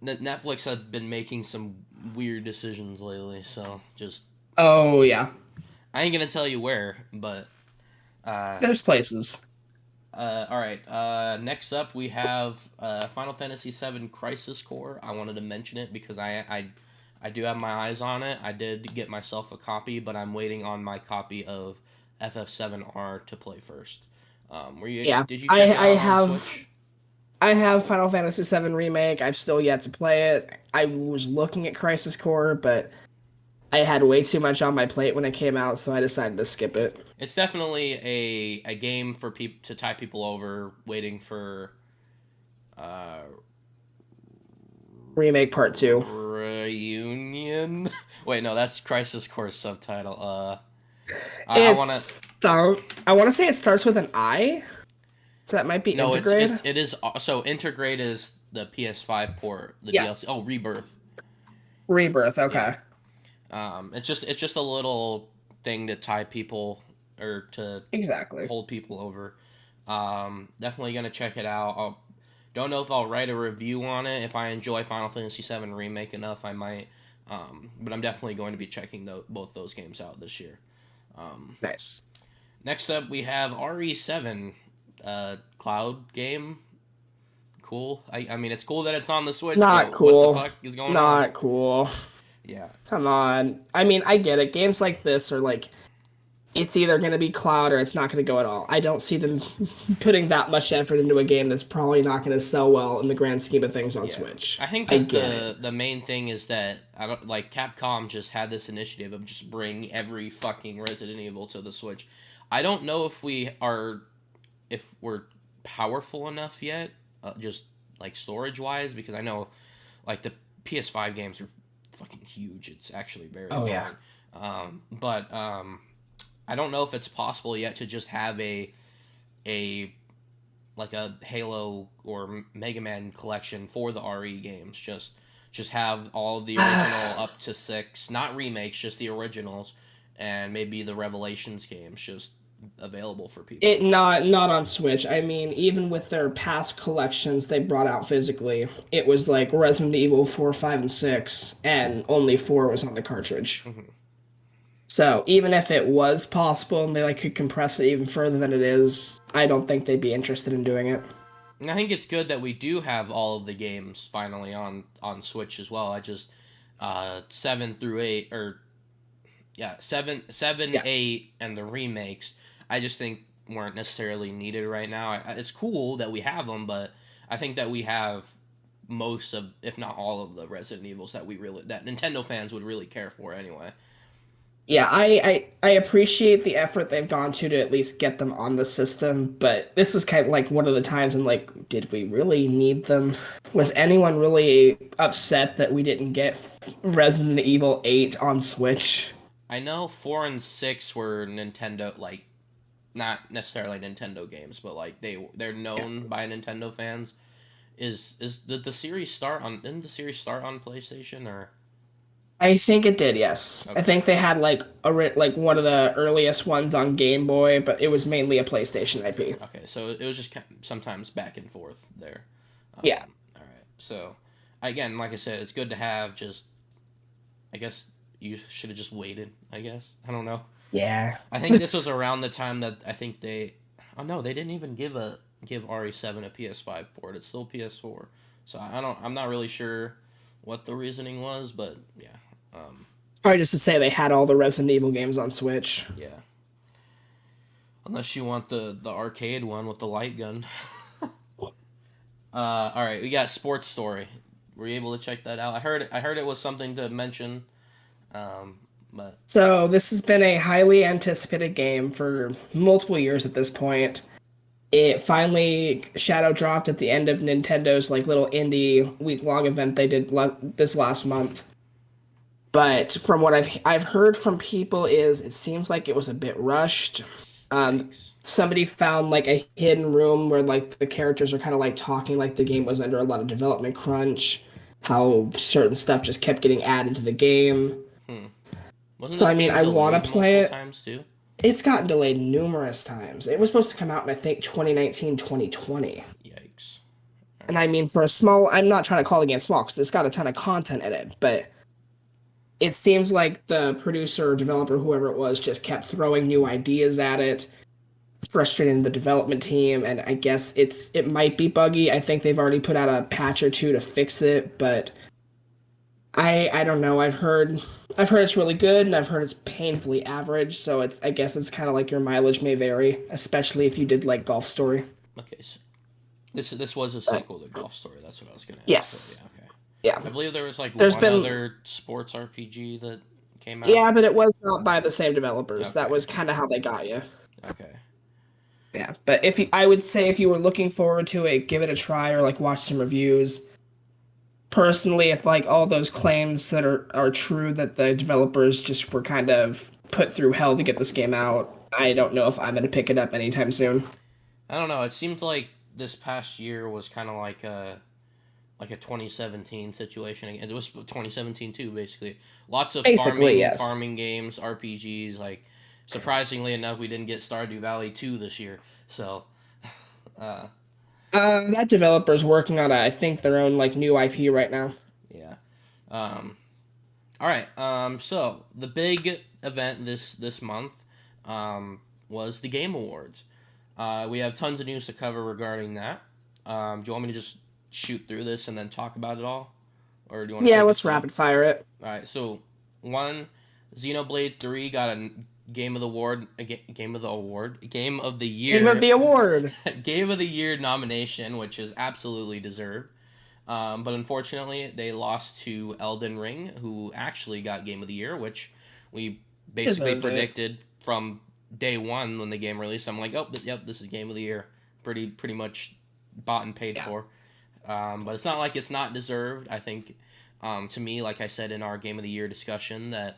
Speaker 1: Netflix has been making some weird decisions lately, so just
Speaker 2: Oh yeah,
Speaker 1: I ain't gonna tell you where, but
Speaker 2: there's places.
Speaker 1: all right. Next up, we have Final Fantasy VII Crisis Core. I wanted to mention it because I do have my eyes on it. I did get myself a copy, but I'm waiting on my copy of FF7R to play first.
Speaker 2: Yeah,
Speaker 1: Did you check
Speaker 2: I
Speaker 1: it
Speaker 2: I
Speaker 1: out on
Speaker 2: have
Speaker 1: Switch?
Speaker 2: I have Final Fantasy VII Remake. I've still yet to play it. I was looking at Crisis Core, but I had way too much on my plate when it came out, so I decided to skip it.
Speaker 1: It's definitely a game for people to tie people over, waiting for uh,
Speaker 2: Remake Part 2.
Speaker 1: reunion. Wait, no, that's Crisis Core subtitle. I want to.
Speaker 2: I want to say it starts with an I. So that might be
Speaker 1: No,
Speaker 2: Intergrade.
Speaker 1: it is. So Intergrade is the PS5 port, the
Speaker 2: Yeah,
Speaker 1: DLC. Oh, Rebirth.
Speaker 2: Rebirth.
Speaker 1: Yeah.
Speaker 2: Okay.
Speaker 1: It's just a little thing to tie people, or to
Speaker 2: Exactly.
Speaker 1: hold people over. Definitely gonna check it out. Don't know if I'll write a review on it. If I enjoy Final Fantasy VII Remake enough, I might. But I'm definitely going to be checking both those games out this year. Um,
Speaker 2: Nice.
Speaker 1: Next up, we have RE7, cloud game. Cool. I mean, it's cool that it's on the Switch,
Speaker 2: Not
Speaker 1: but what the
Speaker 2: cool.
Speaker 1: fuck is going on?
Speaker 2: Not cool.
Speaker 1: Yeah.
Speaker 2: Come on. I mean, I get it. Games like this are like it's either going to be cloud or it's not going to go at all. I don't see them putting that much effort into a game that's probably not going to sell well in the grand scheme of things on
Speaker 1: Yeah.
Speaker 2: Switch.
Speaker 1: I think
Speaker 2: I
Speaker 1: that
Speaker 2: get it.
Speaker 1: the main thing is that I don't like Capcom just had this initiative of just bring every fucking Resident Evil to the Switch. I don't know if we're powerful enough yet, just like storage wise, because I know like the PS5 games are fucking huge. It's actually very
Speaker 2: Oh yeah.
Speaker 1: annoying. But I don't know if it's possible yet to just have a like a Halo or Mega Man collection for the RE games. Just have all of the original up to 6, not remakes, just the originals, and maybe the Revelations games just available for people.
Speaker 2: It not on Switch. I mean, even with their past collections they brought out physically, it was like Resident Evil 4, 5, and 6, and only 4 was on the cartridge.
Speaker 1: Hmm.
Speaker 2: So even if it was possible and they like could compress it even further than it is, I don't think they'd be interested in doing it.
Speaker 1: And I think it's good that we do have all of the games finally on Switch as well. I just 7 through 8, or yeah, 7,
Speaker 2: Yeah.
Speaker 1: 8, and the remakes. I just think weren't necessarily needed right now. It's cool that we have them, but I think that we have most of, if not all of the Resident Evils that Nintendo fans would really care for anyway.
Speaker 2: Yeah, I appreciate the effort they've gone to at least get them on the system, but this is kind of like one of the times I'm like, did we really need them? Was anyone really upset that we didn't get Resident Evil 8 on Switch?
Speaker 1: I know 4 and 6 were Nintendo, like not necessarily Nintendo games, but like they're
Speaker 2: Yeah.
Speaker 1: known by Nintendo fans. Did the series start on didn't the series start on PlayStation or
Speaker 2: I think it did, yes. I
Speaker 1: okay.
Speaker 2: think they had like like one of the earliest ones on Game Boy, but it was mainly a PlayStation IP.
Speaker 1: Okay, so it was just sometimes back and forth there.
Speaker 2: Yeah.
Speaker 1: All right. So again, like I said, it's good to have. Just I guess you should have just waited. I guess I don't know.
Speaker 2: Yeah.
Speaker 1: I think this was around the time that I think they. Oh no, they didn't even give RE7 a PS5 port. It's still PS4. So I don't. I'm not really sure what the reasoning was, but yeah.
Speaker 2: Probably just to say they had all the Resident Evil games on Switch.
Speaker 1: Yeah. Unless you want the arcade one with the light gun. All right, we got Sports Story. Were you able to check that out? I heard it was something to mention. But
Speaker 2: So this has been a highly anticipated game for multiple years at this point. It finally shadow dropped at the end of Nintendo's like little indie week-long event they did this last month. But from what I've heard from people is it seems like it was a bit rushed. Um,
Speaker 1: yikes.
Speaker 2: somebody found like a hidden room where like the characters are kind of like talking like the game was under a lot of development crunch. How certain stuff just kept getting added to the game.
Speaker 1: Hmm. Wasn't
Speaker 2: So
Speaker 1: this
Speaker 2: I mean,
Speaker 1: game
Speaker 2: I want
Speaker 1: delayed
Speaker 2: to play
Speaker 1: multiple
Speaker 2: it.
Speaker 1: times too?
Speaker 2: It's gotten delayed numerous times. It was supposed to come out in I think 2019, 2020.
Speaker 1: Yikes. All
Speaker 2: And
Speaker 1: right.
Speaker 2: I mean, for a small, I'm not trying to call the game small because it's got a ton of content in it, but it seems like the producer or developer, whoever it was, just kept throwing new ideas at it, frustrating the development team, and I guess it might be buggy. I think they've already put out a patch or two to fix it, but I don't know. I've heard it's really good, and I've heard it's painfully average. So it's I guess it's kind of like your mileage may vary, especially if you did like Golf Story.
Speaker 1: Okay. So this was a
Speaker 2: But
Speaker 1: sequel to Golf Story. That's what I was gonna ask. But yeah.
Speaker 2: yes,
Speaker 1: Okay.
Speaker 2: yeah.
Speaker 1: I believe there was like
Speaker 2: There's
Speaker 1: one
Speaker 2: been
Speaker 1: other sports RPG that came out.
Speaker 2: yeah, but it was not by the same developers. That
Speaker 1: Okay.
Speaker 2: was kind of how they got you.
Speaker 1: Okay.
Speaker 2: Yeah, but if you, I would say if you were looking forward to it, give it a try or like watch some reviews. Personally, if like all those claims that are true that the developers just were kind of put through hell to get this game out, I don't know if I'm gonna pick it up anytime soon.
Speaker 1: I don't know. It seemed like this past year was kind of like a 2017 situation. And it was 2017 too, basically. Lots of
Speaker 2: Basically, yes.
Speaker 1: farming games, RPGs. Like surprisingly enough, we didn't get Stardew Valley 2 this year. So, uh,
Speaker 2: That developer's working on, I think, their own like new IP right now.
Speaker 1: yeah. Um, all right. So the big event this month was the Game Awards. We have tons of news to cover regarding that. Do you want me to just shoot through this and then talk about it all, or do you want to
Speaker 2: Yeah,
Speaker 1: take it
Speaker 2: let's
Speaker 1: slow?
Speaker 2: rapid fire it.
Speaker 1: All right. So one, Xenoblade 3 got a Game of the
Speaker 2: Game of
Speaker 1: Year,
Speaker 2: the award.
Speaker 1: Game of the Year nomination, which is absolutely deserved. But unfortunately, they lost to Elden Ring, who actually got Game of the Year, which we basically
Speaker 2: Deserved it.
Speaker 1: predicted from day one when the game released. I'm like, oh, yep, this is Game of the Year. Pretty much bought and paid
Speaker 2: Yeah.
Speaker 1: for. But it's not like it's not deserved. I think, to me, like I said in our Game of the Year discussion, that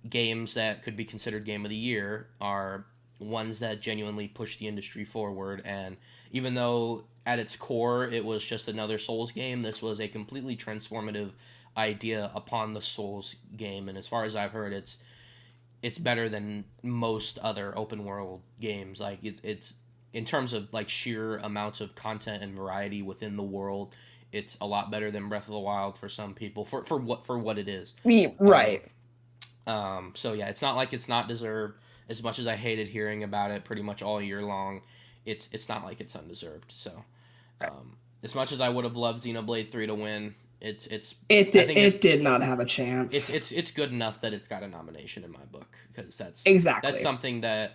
Speaker 1: games that could be considered Game of the Year are ones that genuinely push the industry forward. And even though at its core it was just another Souls game, this was a completely transformative idea upon the Souls game. And as far as I've heard, it's better than most other open world games. Like it's in terms of like sheer amounts of content and variety within the world. It's a lot better than Breath of the Wild for some people for what it is.
Speaker 2: Me,
Speaker 1: Um,
Speaker 2: right.
Speaker 1: So yeah, it's not like it's not deserved. As much as I hated hearing about it pretty much all year long, it's not like it's undeserved. So as much as I would have loved Xenoblade 3 to win, it's
Speaker 2: It
Speaker 1: I
Speaker 2: did,
Speaker 1: think
Speaker 2: it did not have a chance.
Speaker 1: it's good enough that it's got a nomination in my book, because that's
Speaker 2: Exactly.
Speaker 1: something that,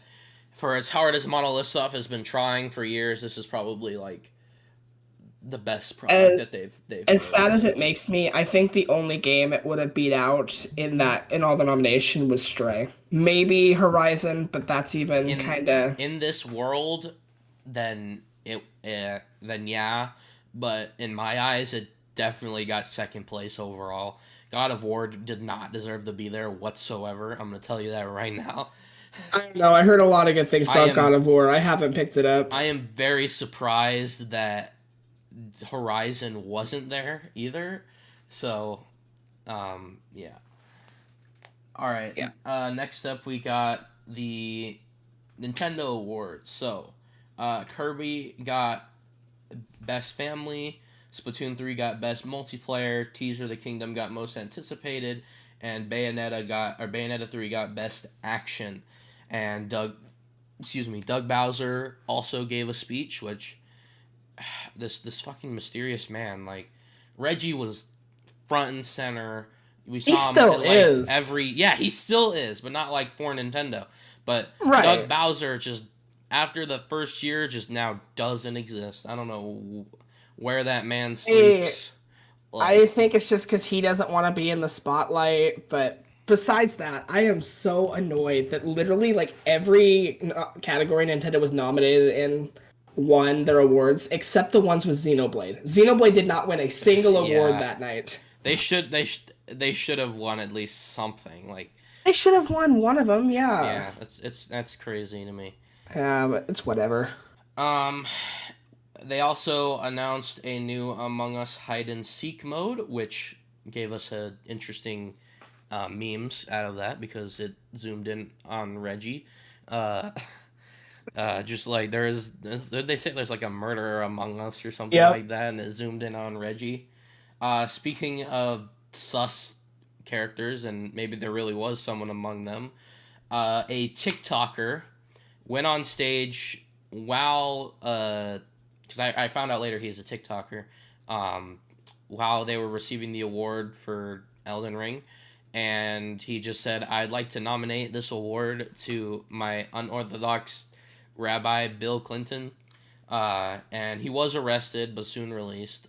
Speaker 1: for as hard as Monolith Soft has been trying for years, this is probably like the best product
Speaker 2: As,
Speaker 1: that they've
Speaker 2: as sad as
Speaker 1: released.
Speaker 2: it makes me, I think the only game it would have beat out in all the nomination was Stray. Maybe Horizon, but that's even
Speaker 1: in
Speaker 2: kind of
Speaker 1: in this world, then yeah, but in my eyes, it definitely got second place overall. God of War did not deserve to be there whatsoever. I'm gonna tell you that right now.
Speaker 2: I don't know. I heard a lot of good things
Speaker 1: I
Speaker 2: about God
Speaker 1: am
Speaker 2: of War. I haven't picked it up.
Speaker 1: I am very surprised that Horizon wasn't there either. So, yeah. All right.
Speaker 2: Yeah.
Speaker 1: Next up, we got the Nintendo Awards. So, Kirby got Best Family, Splatoon 3 got Best Multiplayer, Tears of the Kingdom got Most Anticipated, and Bayonetta 3 got Best Action. And Doug Bowser also gave a speech, which this fucking mysterious man, like, Reggie was front and center. We
Speaker 2: He
Speaker 1: saw him
Speaker 2: still
Speaker 1: at least
Speaker 2: is.
Speaker 1: he still is, but not like for Nintendo. But Doug
Speaker 2: Right.
Speaker 1: Bowser, just after the first year, just now doesn't exist. I don't know where that man
Speaker 2: I,
Speaker 1: sleeps.
Speaker 2: I
Speaker 1: Like,
Speaker 2: think it's just because he doesn't want to be in the spotlight. But besides that, I am so annoyed that literally like every category Nintendo was nominated in won their awards except the ones with Xenoblade. Xenoblade did not win a single award
Speaker 1: yeah,
Speaker 2: that night.
Speaker 1: they should have won at least something. Like,
Speaker 2: They should have won one of them, yeah.
Speaker 1: yeah, that's crazy to me.
Speaker 2: But it's whatever.
Speaker 1: Um, they also announced a new Among Us hide and seek mode, which gave us a interesting memes out of that, because it zoomed in on Reggie. Uh, just like they say there's like a murderer among us or something
Speaker 2: Yep.
Speaker 1: like that, and it zoomed in on Reggie. Speaking of sus characters, and maybe there really was someone among them, a TikToker went on stage while because I found out later he's a TikToker, um, while they were receiving the award for Elden Ring, and he just said, "I'd like to nominate this award to my unorthodox Rabbi Bill Clinton," and he was arrested but soon released.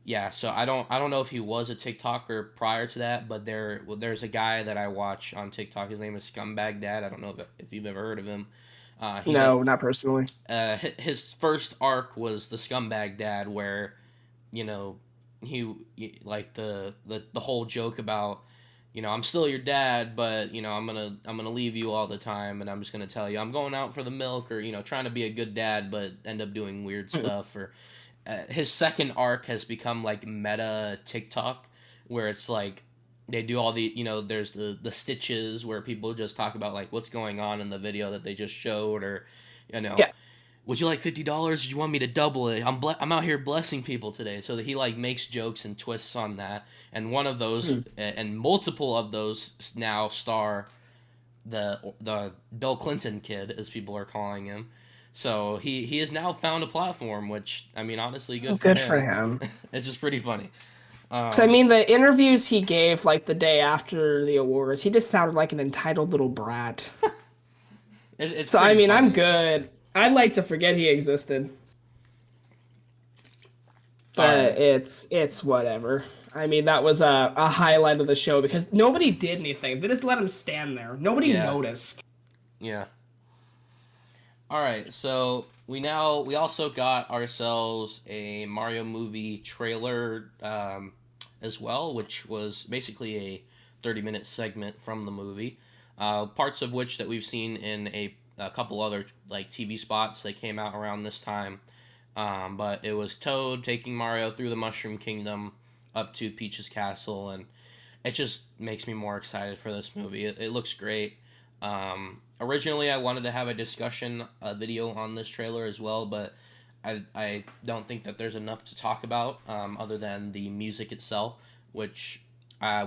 Speaker 1: Yeah, so I don't know if he was a TikToker prior to that, but there's a guy that I watch on TikTok. His name is Scumbag Dad. I don't know if you've ever heard of him. He does.
Speaker 2: No, not personally.
Speaker 1: His first arc was the Scumbag Dad, where, you know, like the whole joke about, I'm still your dad, but I'm gonna leave you all the time, and I'm just gonna tell you I'm going out for the milk, or trying to be a good dad, but end up doing weird stuff. Or his second arc has become like meta TikTok, where it's like they do all the there's the stitches where people just talk about like what's going on in the video that they just showed, or you know
Speaker 2: Yeah.
Speaker 1: would you like $50? Do you want me to double it? I'm out here blessing people today. So that he like makes jokes and twists on that, and one of those and multiple of those now star the Bill Clinton kid, as people are calling him. So he has now found a platform, which, I mean, honestly, good for
Speaker 2: Good for
Speaker 1: him.
Speaker 2: him.
Speaker 1: It's just pretty funny.
Speaker 2: 'Cause, I mean, the interviews he gave like the day after the awards, he just sounded like an entitled little brat.
Speaker 1: It's
Speaker 2: So I
Speaker 1: pretty
Speaker 2: mean, I'm
Speaker 1: funny.
Speaker 2: good. I'd like to forget he existed,
Speaker 1: All
Speaker 2: but
Speaker 1: right.
Speaker 2: it's whatever. I mean, that was a highlight of the show because nobody did anything. They just let him stand there. Nobody
Speaker 1: Yeah.
Speaker 2: noticed.
Speaker 1: Yeah. All right. So we also got ourselves a Mario movie trailer, as well, which was basically a 30-minute segment from the movie. Parts of which that we've seen in a couple other like TV spots that came out around this time. But it was Toad taking Mario through the Mushroom Kingdom up to Peach's Castle, and it just makes me more excited for this movie. It looks great. Originally, I wanted to have a discussion video on this trailer as well, but I don't think that there's enough to talk about, other than the music itself, which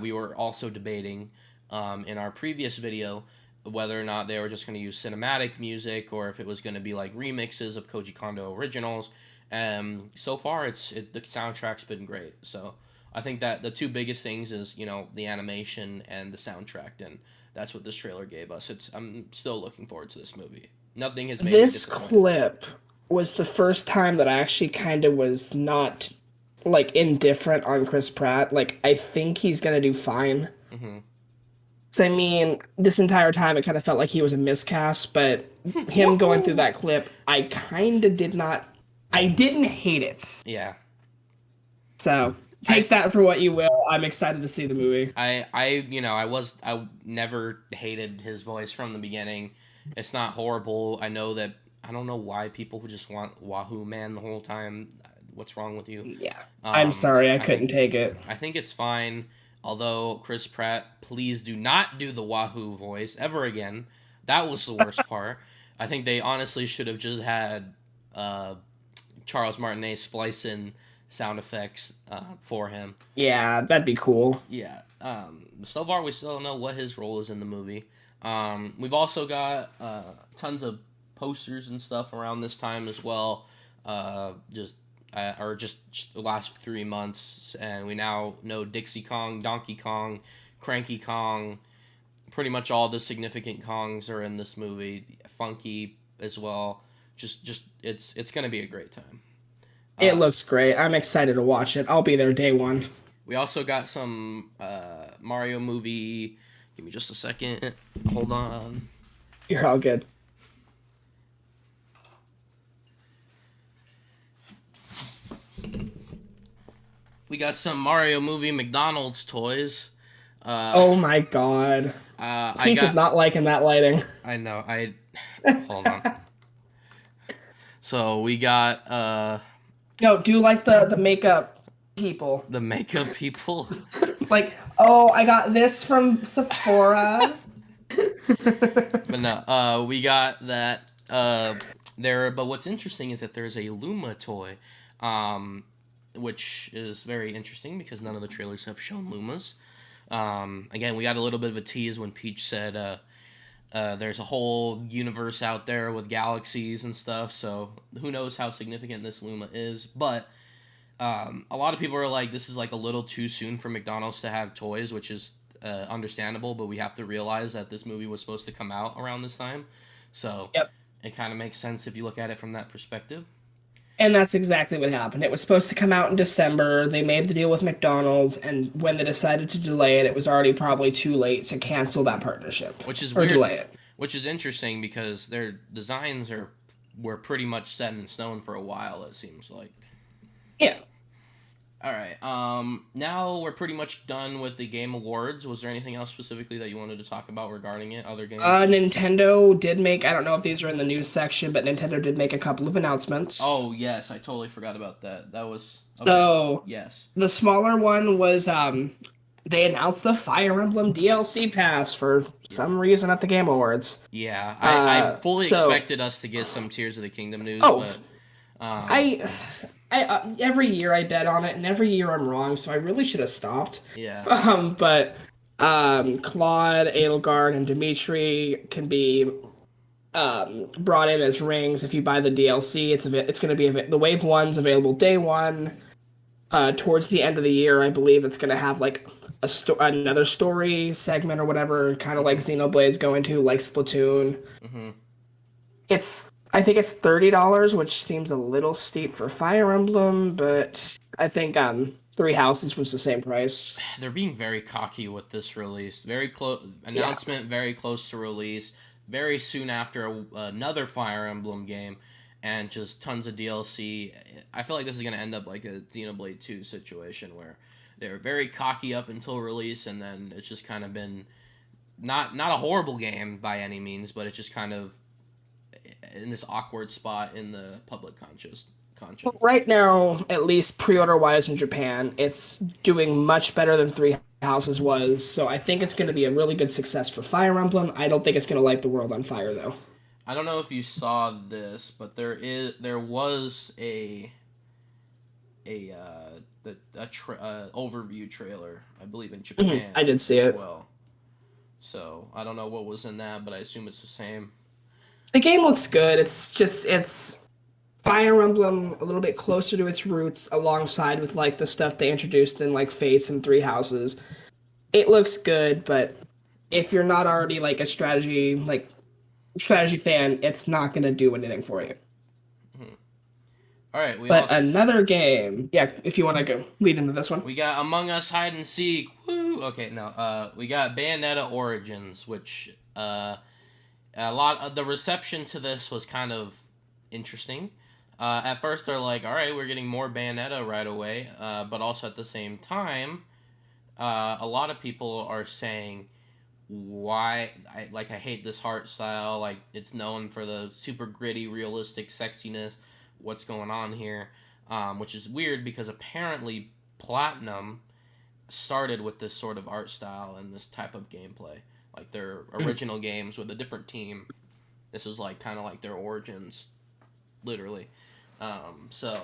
Speaker 1: we were also debating in our previous video, whether or not they were just going to use cinematic music or if it was going to be like remixes of Koji Kondo originals. So far, the soundtrack's been great. So I think that the two biggest things is the animation and the soundtrack, and that's what this trailer gave us. I'm still looking forward to this movie. Nothing has made me
Speaker 2: This
Speaker 1: disappointed.
Speaker 2: clip was the first time that I actually kind of was not like indifferent on Chris Pratt. Like I think he's gonna do fine.
Speaker 1: Hmm.
Speaker 2: So I mean, this entire time it kind of felt like he was a miscast, but him going through
Speaker 1: Woohoo!
Speaker 2: that clip, I kind of did not. I didn't hate it.
Speaker 1: Yeah.
Speaker 2: So
Speaker 1: I
Speaker 2: take that for what you will. I'm excited to see the movie.
Speaker 1: I never hated his voice from the beginning. It's not horrible. I don't know why people would just want Wahoo Man the whole time. What's wrong with you?
Speaker 2: Yeah. I'm sorry, I
Speaker 1: I
Speaker 2: couldn't
Speaker 1: think
Speaker 2: take it.
Speaker 1: I think it's fine. Although Chris Pratt, please do not do the Wahoo voice ever again. That was the worst part. I think they honestly should have just had uh, Charles Martinet splice in sound effects for him.
Speaker 2: Yeah, that'd be cool.
Speaker 1: Yeah. So far, we still don't know what his role is in the movie. We've also got tons of posters and stuff around this time as well. Just the last 3 months, and we now know Dixie Kong, Donkey Kong, Cranky Kong. Pretty much all the significant Kongs are in this movie. Funky as well. Just it's gonna be a great time.
Speaker 2: It
Speaker 1: Uh,
Speaker 2: looks great. I'm excited to watch it. I'll be there day one.
Speaker 1: we also got some Mario movie. Give me just a second. Hold on.
Speaker 2: You're all good.
Speaker 1: We got some Mario movie McDonald's toys. Uh,
Speaker 2: Oh my god.
Speaker 1: I
Speaker 2: Peach is
Speaker 1: got.
Speaker 2: not liking that lighting.
Speaker 1: I know. Hold on. So we got
Speaker 2: No, do like the makeup people.
Speaker 1: the makeup people.
Speaker 2: Like, oh, I got this from Sephora.
Speaker 1: But no, we got that there. But what's interesting is that there's a Luma toy, which is very interesting because none of the trailers have shown Lumas. Again, we got a little bit of a tease when Peach said there's a whole universe out there with galaxies and stuff. So who knows how significant this Luma is? But a lot of people are like, this is like a little too soon for McDonald's to have toys, which is understandable, but we have to realize that this movie was supposed to come out around this time, so
Speaker 2: Yep.
Speaker 1: it kind of makes sense if you look at it from that perspective.
Speaker 2: And that's exactly what happened. It was supposed to come out in December. They made the deal with McDonald's, and when they decided to delay it, it was already probably too late to cancel that partnership
Speaker 1: Which is
Speaker 2: or
Speaker 1: weird,
Speaker 2: delay it.
Speaker 1: which is interesting because their designs were pretty much set in stone for a while, it seems like.
Speaker 2: Yeah.
Speaker 1: All right, now we're pretty much done with the Game Awards. Was there anything else specifically that you wanted to talk about regarding it, other games?
Speaker 2: Nintendo did make, I don't know if these are in the news section, but Nintendo did make a couple of announcements.
Speaker 1: Oh yes, I totally forgot about that. That was okay.
Speaker 2: So
Speaker 1: Yes.
Speaker 2: the smaller one was they announced the Fire Emblem DLC pass for some reason at the Game Awards.
Speaker 1: Yeah, I fully
Speaker 2: So
Speaker 1: expected us to get some Tears of the Kingdom news,
Speaker 2: oh,
Speaker 1: but um,
Speaker 2: I every year I bet on it, and every year I'm wrong, so I really should have stopped.
Speaker 1: yeah,
Speaker 2: But Claude, Edelgard, and Dimitri can be brought in as rings if you buy the DLC. It's going to be the Wave One's available day one. Towards the end of the year, I believe it's going to have like another story segment or whatever, kind of like Xenoblade's going to, like Splatoon.
Speaker 1: hmm
Speaker 2: I think it's $30, which seems a little steep for Fire Emblem, but I think Three Houses was the same price.
Speaker 1: they're being very cocky with this release. Very close
Speaker 2: Yeah.
Speaker 1: announcement, very close to release. Very soon after another Fire Emblem game, and just tons of DLC. I feel like this is gonna end up like a Xenoblade 2 situation where they're very cocky up until release, and then it's just kind of been not a horrible game by any means, but it's just kind of in this awkward spot in the public conscious.
Speaker 2: Right now, at least pre-order wise in Japan, it's doing much better than Three Houses was. So I think it's going to be a really good success for Fire Emblem. I don't think it's going to light the world on fire though.
Speaker 1: I don't know if you saw this, but there was overview trailer, I believe, in Japan
Speaker 2: I did see
Speaker 1: as
Speaker 2: it.
Speaker 1: well. So I don't know what was in that, but I assume it's the same.
Speaker 2: The game looks good. It's Fire Emblem a little bit closer to its roots, alongside with like the stuff they introduced in like Fates and Three Houses. It looks good, but if you're not already like a strategy fan, it's not gonna do anything for you.
Speaker 1: Hmm. All right,
Speaker 2: But another game, yeah, if you want to go lead into this one.
Speaker 1: we got Among Us Hide and Seek. Woo! Okay, no. We got Bayonetta Origins, which a lot of the reception to this was kind of interesting. At first, they're like, "All right, we're getting more Bayonetta right away," but also at the same time, a lot of people are saying, "Why? I hate this art style. Like, it's known for the super gritty, realistic sexiness. What's going on here?" Which is weird because apparently Platinum started with this sort of art style and this type of gameplay. Like their original games with a different team. This was like kind of like their origins, literally. So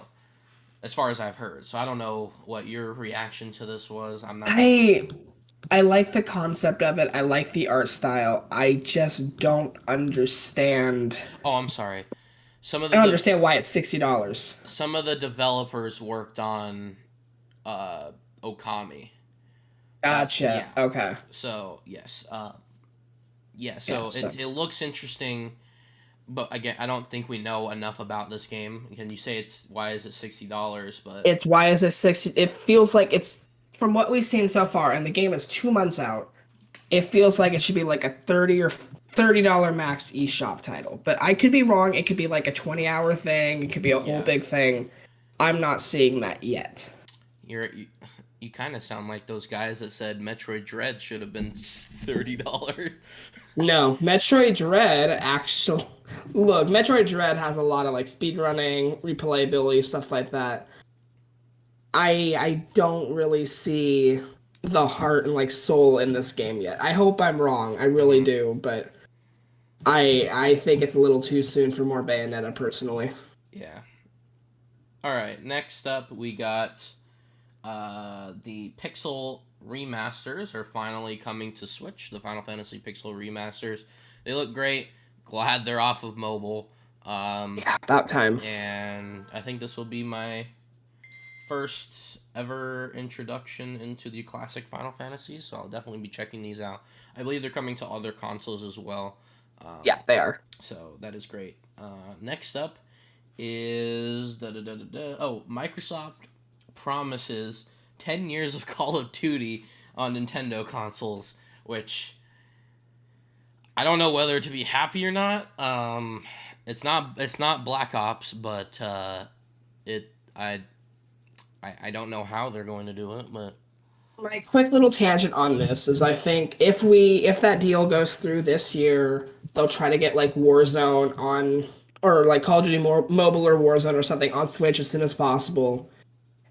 Speaker 1: as far as I've heard, so I don't know what your reaction to this was. I'm not.
Speaker 2: I like the concept of it. I like the art style. I just don't understand.
Speaker 1: Oh, I'm sorry. Some of
Speaker 2: I don't
Speaker 1: the
Speaker 2: understand why it's $60.
Speaker 1: some of the developers worked on uh, Okami.
Speaker 2: Gotcha.
Speaker 1: Yeah.
Speaker 2: Okay.
Speaker 1: So yes. Yeah.
Speaker 2: Yeah.
Speaker 1: So
Speaker 2: So
Speaker 1: it looks interesting, but again, I don't think we know enough about this game. Can you say it's why is it $60? But
Speaker 2: it's why is it 60? It feels like it's from what we've seen so far, and the game is 2 months out. It feels like it should be like a $30 max eShop title. But I could be wrong. It could be like a 20-hour thing. It could be a whole
Speaker 1: yeah,
Speaker 2: big thing. I'm not seeing that yet.
Speaker 1: you kind of sound like those guys that said Metroid Dread should have been $30.
Speaker 2: No, Metroid Dread actually. Look, Metroid Dread has a lot of like speedrunning, replayability, stuff like that. I don't really see the heart and like soul in this game yet. I hope I'm wrong. I really
Speaker 1: Mm-hmm.
Speaker 2: do, but I think it's a little too soon for more Bayonetta personally.
Speaker 1: Yeah. All right. Next up, we got the Pixel remasters are finally coming to Switch. The Final Fantasy Pixel remasters. They look great. Glad they're off of mobile.
Speaker 2: Yeah, about time.
Speaker 1: And I think this will be my first ever introduction into the classic Final Fantasy, so I'll definitely be checking these out. I believe they're coming to other consoles as well.
Speaker 2: Yeah, they are.
Speaker 1: So that is great. Next up is Microsoft promises 10 years of Call of Duty on Nintendo consoles, which I don't know whether to be happy or not. It's not Black Ops, but it I don't know how they're going to do it, but
Speaker 2: My quick little tangent on this is I think if that deal goes through this year, they'll try to get like Warzone on or like Call of Duty more mobile or Warzone or something on Switch as soon as possible.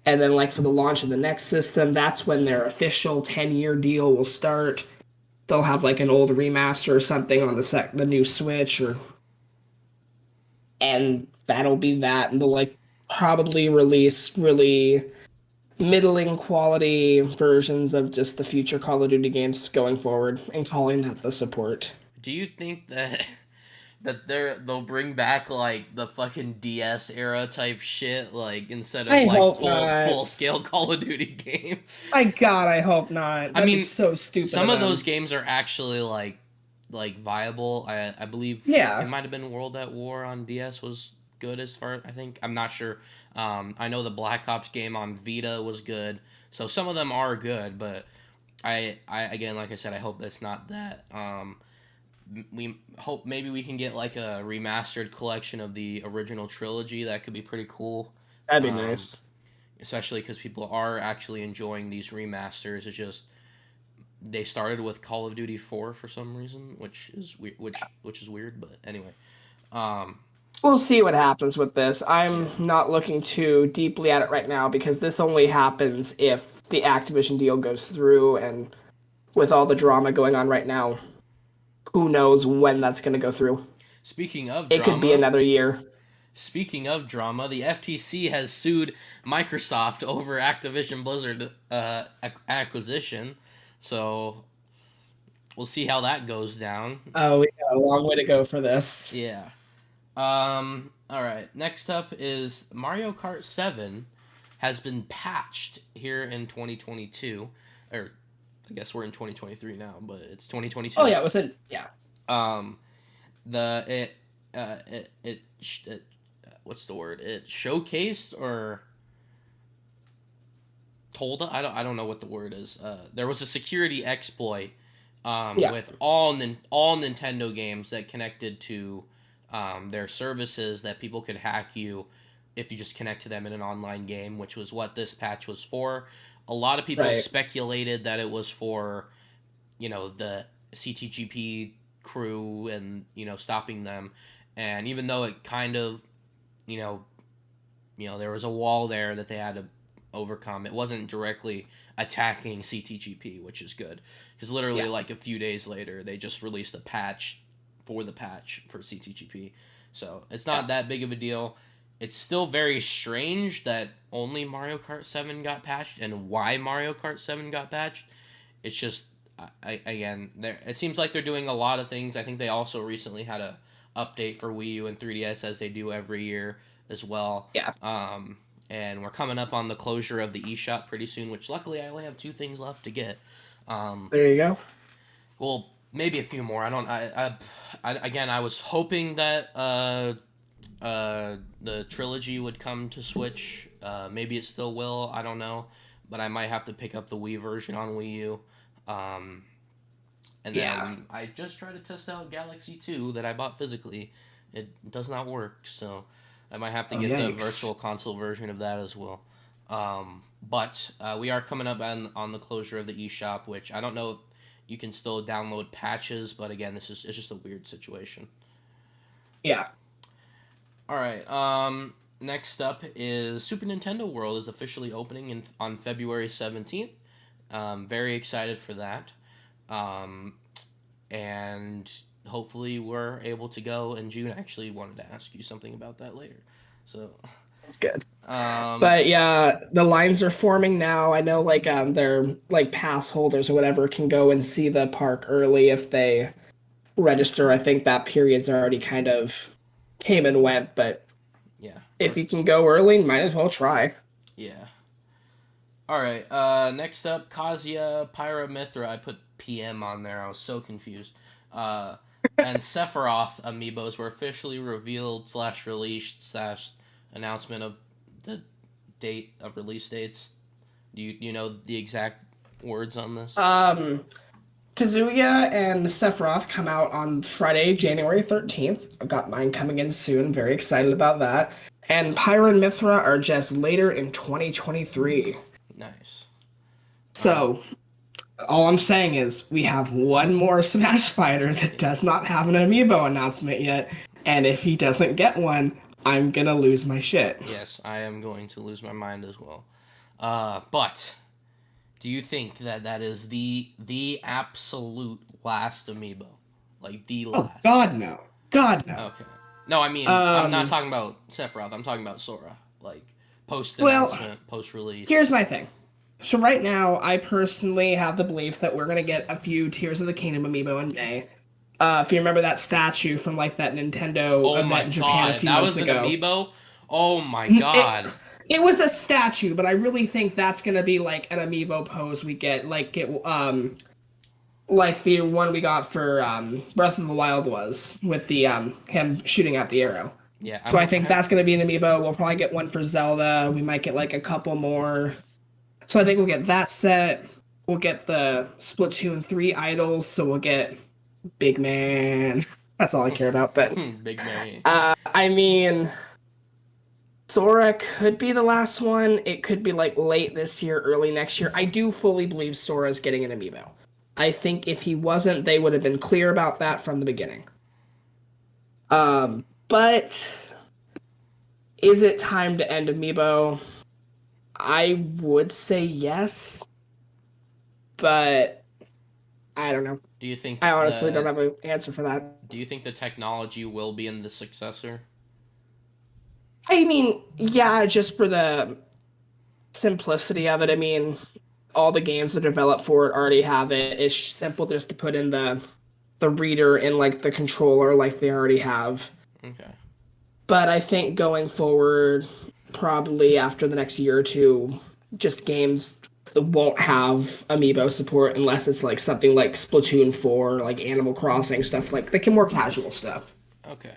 Speaker 2: And then like for the launch of the next system, that's when their official 10-year deal will start. They'll have like an old remaster or something on the new Switch or and that'll be that and they'll like probably release really middling quality versions of just the future Call of Duty games going forward and calling that the support.
Speaker 1: do you think that they'll bring back like the fucking DS era type shit, like instead of
Speaker 2: I
Speaker 1: like
Speaker 2: hope not.
Speaker 1: full scale Call of Duty game?
Speaker 2: My God, I hope not.
Speaker 1: I
Speaker 2: That'd be
Speaker 1: mean,
Speaker 2: so stupid
Speaker 1: some
Speaker 2: of
Speaker 1: of those
Speaker 2: them.
Speaker 1: games are actually like viable. I believe it
Speaker 2: Yeah,
Speaker 1: might have been World at War on DS was good as far I think I'm not sure. I know the Black Ops game on Vita was good, so some of them are good, but I again like I said I hope that's not that. We hope maybe we can get like a remastered collection of the original trilogy. That could be pretty cool.
Speaker 2: that'd be
Speaker 1: Um,
Speaker 2: nice.
Speaker 1: Especially because people are actually enjoying these remasters. It's just they started with Call of Duty 4 for some reason, which is weird. Which is weird, but anyway. Um,
Speaker 2: We'll see what happens with this. I'm
Speaker 1: yeah.
Speaker 2: not looking too deeply at it right now because this only happens if the Activision deal goes through, and with all the drama going on right now, who knows when that's going to go through.
Speaker 1: Speaking of
Speaker 2: It could be
Speaker 1: drama,
Speaker 2: another year.
Speaker 1: the FTC has sued Microsoft over Activision Blizzard acquisition. So we'll see how that goes down.
Speaker 2: Oh, we got a long way to go for this.
Speaker 1: Yeah. All right. Next up is Mario Kart 7 has been patched here in 2022, or I guess we're in 2023 now, but it's
Speaker 2: Oh
Speaker 1: 2022.
Speaker 2: yeah, it was in yeah.
Speaker 1: Um, the it what's the word? It showcased or told, I don't know what the word is. There was a security exploit
Speaker 2: Yeah.
Speaker 1: with all Nintendo games that connected to their services that people could hack you if you just connect to them in an online game, which was what this patch was for. A lot of people
Speaker 2: Right.
Speaker 1: speculated that it was for, the CTGP crew and, stopping them. And even though it kind of, you know, there was a wall there that they had to overcome. It wasn't directly attacking CTGP, which is good because literally
Speaker 2: Yeah.
Speaker 1: like a few days later they just released a patch for the patch for CTGP. So it's
Speaker 2: Yeah.
Speaker 1: not that big of a deal. It's still very strange that only Mario Kart 7 got patched and why Mario Kart 7 got patched. It's just again there. It seems like they're doing a lot of things. I think they also recently had a update for Wii U and 3DS as they do every year as well.
Speaker 2: Yeah.
Speaker 1: And we're coming up on the closure of the eShop pretty soon, which luckily I only have two things left to get. Um,
Speaker 2: There you go.
Speaker 1: well, maybe a few more. I don't. Again, I was hoping that the trilogy would come to Switch. Maybe it still will. I don't know, but I might have to pick up the Wii version on Wii U. Um, and
Speaker 2: Yeah.
Speaker 1: then I just tried to test out Galaxy 2 that I bought physically. It does not work, so I might have to
Speaker 2: Oh
Speaker 1: get the
Speaker 2: yikes.
Speaker 1: virtual console version of that as well. But we are coming up on the closure of the eShop, which I don't know if you can still download patches, but again, it's just a weird situation.
Speaker 2: Yeah.
Speaker 1: All right. Next up is Super Nintendo World is officially opening on February 17th. Very excited for that. Um, and hopefully we're able to go in June. I actually wanted to ask you something about that later. So,
Speaker 2: That's good.
Speaker 1: um,
Speaker 2: But yeah, the lines are forming now. I know like their like pass holders or whatever can go and see the park early if they register. I think that period's already kind of came and went, but
Speaker 1: yeah,
Speaker 2: if you can go early, might as well try.
Speaker 1: yeah. All right. Next up, Kazuya Pyramithra. I put PM on there. I was so confused. Uh, and Sephiroth amiibos were officially revealed slash released slash announcement of the date of release dates. Do you know the exact words on this?
Speaker 2: Um, Kazuya and Sephiroth come out on Friday, January 13th. I've got mine coming in soon. Very excited about that. And Pyra and Mithra are just later in 2023.
Speaker 1: Nice. Uh,
Speaker 2: So, all I'm saying is we have one more Smash fighter that does not have an amiibo announcement yet. And if he doesn't get one, I'm gonna lose my shit.
Speaker 1: yes, I am going to lose my mind as well. But do you think that that is the absolute last amiibo, like the
Speaker 2: Oh,
Speaker 1: last?
Speaker 2: God, no. God, no.
Speaker 1: Okay. No, I mean I'm not
Speaker 2: Um,
Speaker 1: talking about Sephiroth. I'm talking about Sora. Like post
Speaker 2: well,
Speaker 1: announcement, post release.
Speaker 2: here's my thing. So right now, I personally have the belief that we're gonna get a few Tears of the Kingdom amiibo in May. If you remember that statue from like that Nintendo
Speaker 1: Oh my
Speaker 2: event in Japan a
Speaker 1: god,
Speaker 2: few
Speaker 1: that
Speaker 2: months
Speaker 1: was an
Speaker 2: ago,
Speaker 1: amiibo. Oh my
Speaker 2: it
Speaker 1: god.
Speaker 2: it was a statue, but I really think that's gonna be like an amiibo pose we get, like the one we got for Breath of the Wild was with the him shooting out the arrow.
Speaker 1: Yeah,
Speaker 2: So I think that's gonna be an amiibo. We'll probably get one for Zelda. We might get like a couple more. So I think we'll get that set. We'll get the Splatoon 3 idols, so we'll get Big Man. That's all I care about. But
Speaker 1: big man.
Speaker 2: I mean, Sora could be the last one. It could be like late this year, early next year. I do fully believe Sora's getting an amiibo. I think if he wasn't, they would have been clear about that from the beginning. But is it time to end amiibo? I would say yes, but I don't know.
Speaker 1: Do you think
Speaker 2: I honestly don't
Speaker 1: the
Speaker 2: have an answer for that.
Speaker 1: do you think the technology will be in the successor?
Speaker 2: I mean, yeah, just for the simplicity of it. I mean, all the games that are developed for it already have it. It's simple just to put in the reader in like the controller like they already have.
Speaker 1: Okay.
Speaker 2: But I think going forward, probably after the next year or two, just games that won't have amiibo support unless it's like something like Splatoon 4, like Animal Crossing, stuff like more casual stuff.
Speaker 1: Okay.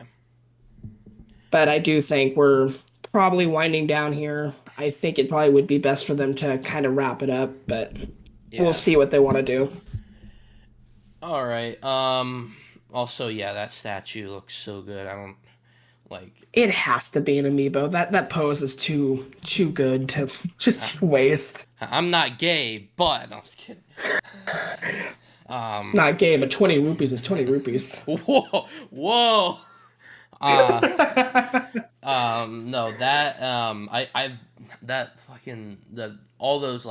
Speaker 2: But I do think we're probably winding down here. I think it probably would be best for them to kind of wrap it up, but we'll
Speaker 1: Yeah.
Speaker 2: see what they want to do.
Speaker 1: All right. Also, yeah, that statue looks so good. I don't like.
Speaker 2: It has to be an amiibo. That pose is too good to just waste.
Speaker 1: I'm not gay, but no, I'm just kidding.
Speaker 2: Not gay, but 20 rupees is 20 rupees.
Speaker 1: Whoa, whoa. No, that I that fucking the all those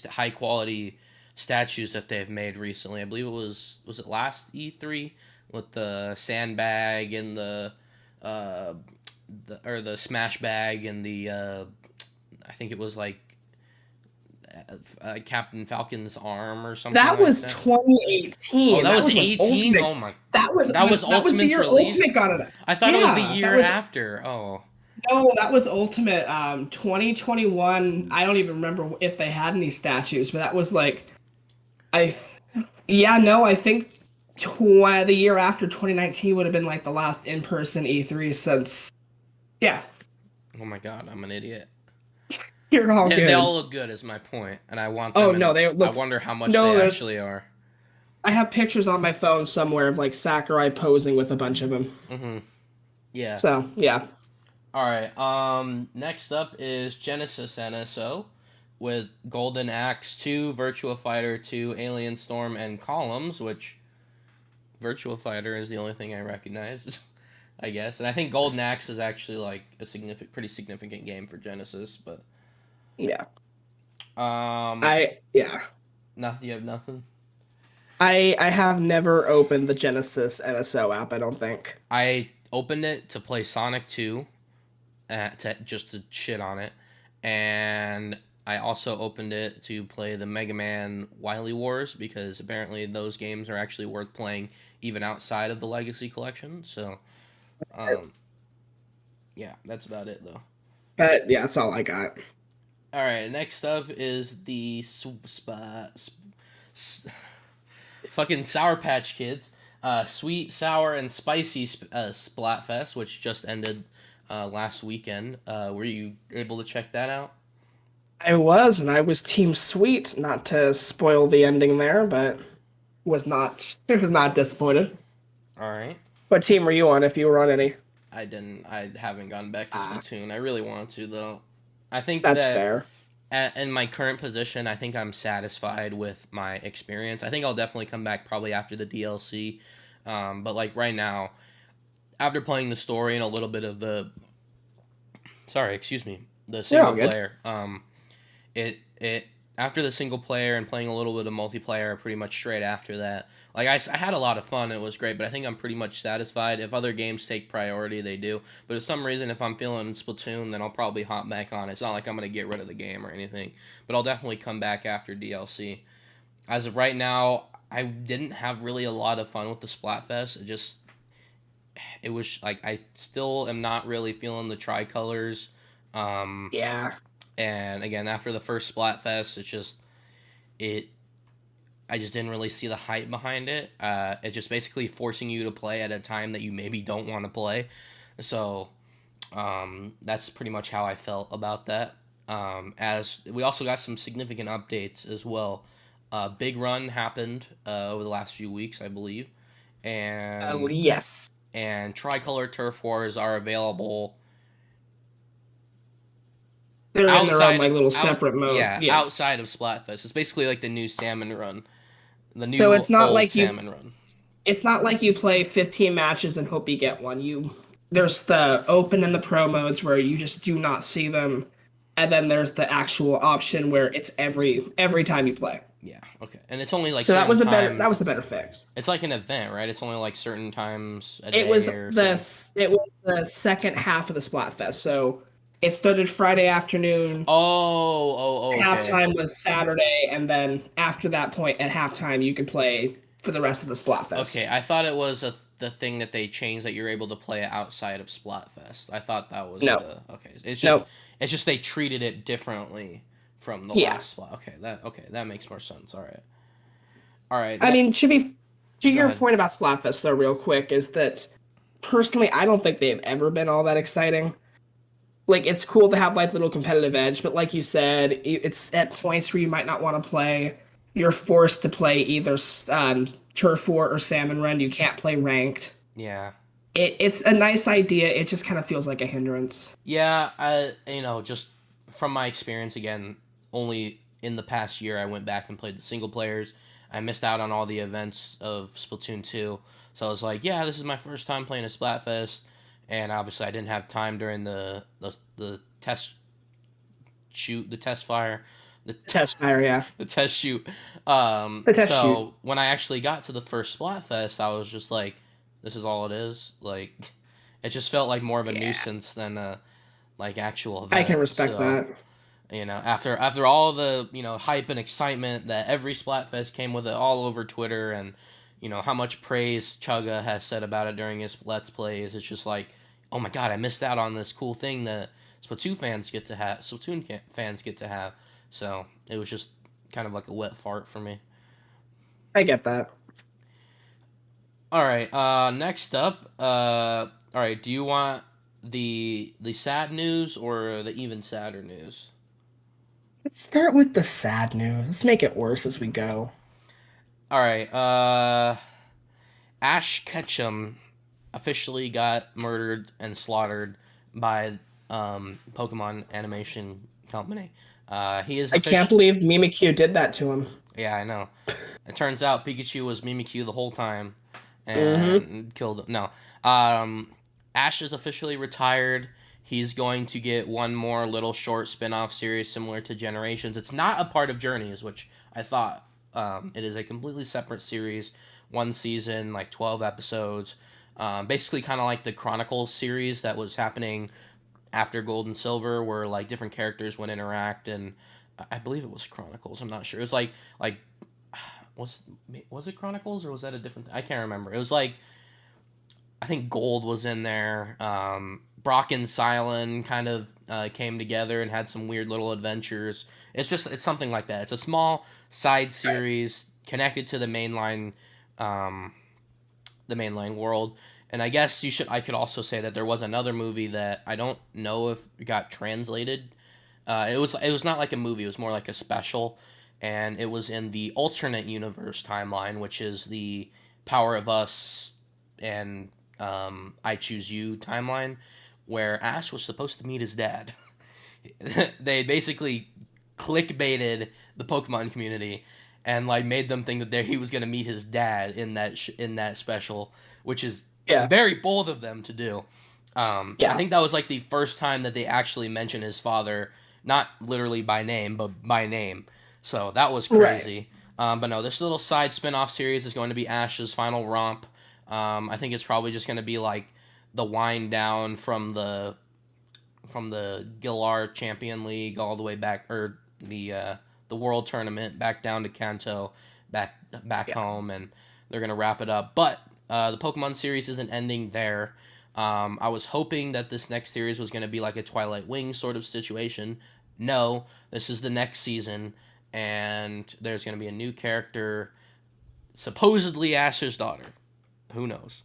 Speaker 1: high quality statues that they've made recently. I believe was it last E3 with the sandbag and the smash bag and I think it was like Captain Falcon's arm or something.
Speaker 2: That
Speaker 1: like
Speaker 2: was
Speaker 1: that.
Speaker 2: 2018.
Speaker 1: Oh, that was
Speaker 2: when
Speaker 1: 18.
Speaker 2: Ultimate,
Speaker 1: Oh my.
Speaker 2: that was
Speaker 1: Ultimate's
Speaker 2: the year
Speaker 1: release.
Speaker 2: Ultimate got it.
Speaker 1: I thought it was the
Speaker 2: Yeah,
Speaker 1: year after. Oh.
Speaker 2: No, that was Ultimate. 2021. I don't even remember if they had any statues, but that was like, yeah, no, I think the year after 2019 would have been like the last in-person E3 since. Yeah,
Speaker 1: Oh my god, I'm an idiot.
Speaker 2: you're all good.
Speaker 1: They all look good, is my point, and I want them.
Speaker 2: Oh no, they look.
Speaker 1: I wonder how much they actually are.
Speaker 2: I have pictures on my phone somewhere of like Sakurai posing with a bunch of them.
Speaker 1: Mm-hmm. Yeah.
Speaker 2: So yeah.
Speaker 1: All right. Next up is Genesis NSO with Golden Axe 2, Virtua Fighter 2, Alien Storm, and Columns, which Virtua Fighter is the only thing I recognize, I guess. And I think Golden Axe is actually like a pretty significant game for Genesis, but
Speaker 2: yeah.
Speaker 1: Nothing. You have nothing.
Speaker 2: I have never opened the Genesis NSO app. I don't think
Speaker 1: I opened it to play Sonic 2. Just to shit on it, and I also opened it to play the Mega Man Wily Wars because apparently those games are actually worth playing even outside of the Legacy Collection. So, yeah, that's about it though.
Speaker 2: But yeah, that's all I got.
Speaker 1: All right, next up is the fucking Sour Patch Kids, Sweet, Sour, and Spicy Splatfest, which just ended last weekend. Were you able to check that out?
Speaker 2: I was, and I was Team Sweet, not to spoil the ending there, but was not disappointed.
Speaker 1: All right.
Speaker 2: What team were you on if you were on any?
Speaker 1: I didn't. I haven't gone back to Splatoon. I really want to though. I think
Speaker 2: that's fair.
Speaker 1: In my current position, I think I'm satisfied with my experience. I think I'll definitely come back probably after the DLC. But like right now, after playing the story and a little bit of the the single player, it after the single player and playing a little bit of multiplayer pretty much straight after that, like I had a lot of fun and it was great, but I think I'm pretty much satisfied. If other games take priority, they do, but for some reason if I'm feeling Splatoon, then I'll probably hop back on. It's not like I'm going to get rid of the game or anything, but I'll definitely come back after DLC. As of right now, I didn't have really a lot of fun with the Splatfest. It was like I still am not really feeling the tricolors.
Speaker 2: Yeah.
Speaker 1: And again, after the first Splatfest, I just didn't really see the hype behind it. It just basically forcing you to play at a time that you maybe don't want to play. So that's pretty much how I felt about that. As we also got some significant updates as well. Big Run happened over the last few weeks, I believe. And
Speaker 2: yes.
Speaker 1: And Tricolor Turf Wars are available.
Speaker 2: They're in their own like little separate mode.
Speaker 1: Yeah, outside of Splatfest. It's basically like the new Salmon Run. The new
Speaker 2: so it's not like
Speaker 1: Salmon Run.
Speaker 2: It's not like you play 15 matches and hope you get one. There's the open and the pro modes where you just do not see them, and then there's the actual option where it's every time you play.
Speaker 1: Yeah. Okay. And it's only like
Speaker 2: so that was a better fix.
Speaker 1: It's like an event, right? It's only like certain times a day.
Speaker 2: It was the second half of the Splatfest. So It started Friday afternoon.
Speaker 1: Okay.
Speaker 2: Halftime was Saturday, and then after that point, at halftime, you could play for the rest of the
Speaker 1: Okay,
Speaker 2: Splatfest.
Speaker 1: I thought it was the thing that they changed that you're able to play outside of Splatfest. I thought that was
Speaker 2: No,
Speaker 1: the okay.
Speaker 2: no,
Speaker 1: It's just they treated it differently from the
Speaker 2: yeah.
Speaker 1: last Splat. Okay, that makes more sense. All right.
Speaker 2: I mean, to
Speaker 1: Go
Speaker 2: your
Speaker 1: ahead.
Speaker 2: point about Splatfest, though, real quick, is that personally, I don't think they've ever been all that exciting. Like, it's cool to have like little competitive edge, but like you said, it's at points where you might not want to play. You're forced to play either turf war or salmon run. You can't play ranked.
Speaker 1: Yeah.
Speaker 2: It's a nice idea. It just kind of feels like a hindrance.
Speaker 1: Yeah, just from my experience again, only in the past year I went back and played the single players. I missed out on all the events of Splatoon 2. So I was like, yeah, this is my first time playing a Splatfest, and obviously I didn't have time during the test shoot, the test fire, the
Speaker 2: Test fire, yeah.
Speaker 1: the test shoot.
Speaker 2: The test shoot.
Speaker 1: So when I actually got to the first Splatfest, I was just like, this is all it is. Like, it just felt like more of a
Speaker 2: Yeah,
Speaker 1: nuisance than a like actual
Speaker 2: I can
Speaker 1: event.
Speaker 2: respect
Speaker 1: So
Speaker 2: that.
Speaker 1: after all the hype and excitement that every Splatfest came with it all over Twitter, and how much praise Chugga has said about it during his Let's Plays, it's just like, oh my god, I missed out on this cool thing that Splatoon fans get to have. So it was just kind of like a wet fart for me.
Speaker 2: I get that.
Speaker 1: All right. Next up. All right. Do you want the sad news or the even sadder news?
Speaker 2: Let's start with the sad news. Let's make it worse as we go.
Speaker 1: All right. Ash Ketchum officially got murdered and slaughtered by Pokemon Animation Company. He is
Speaker 2: I can't
Speaker 1: official.
Speaker 2: believe Mimikyu did that to him.
Speaker 1: Yeah, I know. It turns out Pikachu was Mimikyu the whole time
Speaker 2: Hmm.
Speaker 1: and killed him. No. Um, Ash is officially retired. He's going to get one more little short spin-off series similar to Generations. It's not a part of Journeys, which I thought. It is a completely separate series, one season, like 12 episodes. Basically, kind of like the Chronicles series that was happening after Gold and Silver, where like different characters would interact, and I believe it was Chronicles. I'm not sure. It was like was was it Chronicles or was that a different? I can't remember. It was like I think Gold was in there. Brock and Silent kind of came together and had some weird little adventures. It's something like that. It's a small side
Speaker 2: Right.
Speaker 1: series connected to um, the mainline world. And I guess I could also say that there was another movie that I don't know if it got translated. It was not like a movie. It was more like a special, and it was in the alternate universe timeline, which is the Power of Us and I Choose You timeline, where Ash was supposed to meet his dad. They basically clickbaited the Pokemon community and like made them think that he was gonna meet his dad in in that special, which is
Speaker 2: Yeah.
Speaker 1: very bold of them to do. I
Speaker 2: Yeah.
Speaker 1: think that was like the first time that they actually mentioned his father, not literally by name, but by name. So that was
Speaker 2: Right.
Speaker 1: crazy. But no, this little side spin-off series is going to be Ash's final romp. I think it's probably just going to be like the wind down from the Galar Champion League all the way back, or the World Tournament back down to Kanto, back
Speaker 2: Yeah.
Speaker 1: home, and they're gonna wrap it up. But the Pokemon series isn't ending there. I was hoping that this next series was gonna be like a Twilight Wing sort of situation. No, this is the next season, and there's gonna be a new character, supposedly Ash's daughter. Who knows?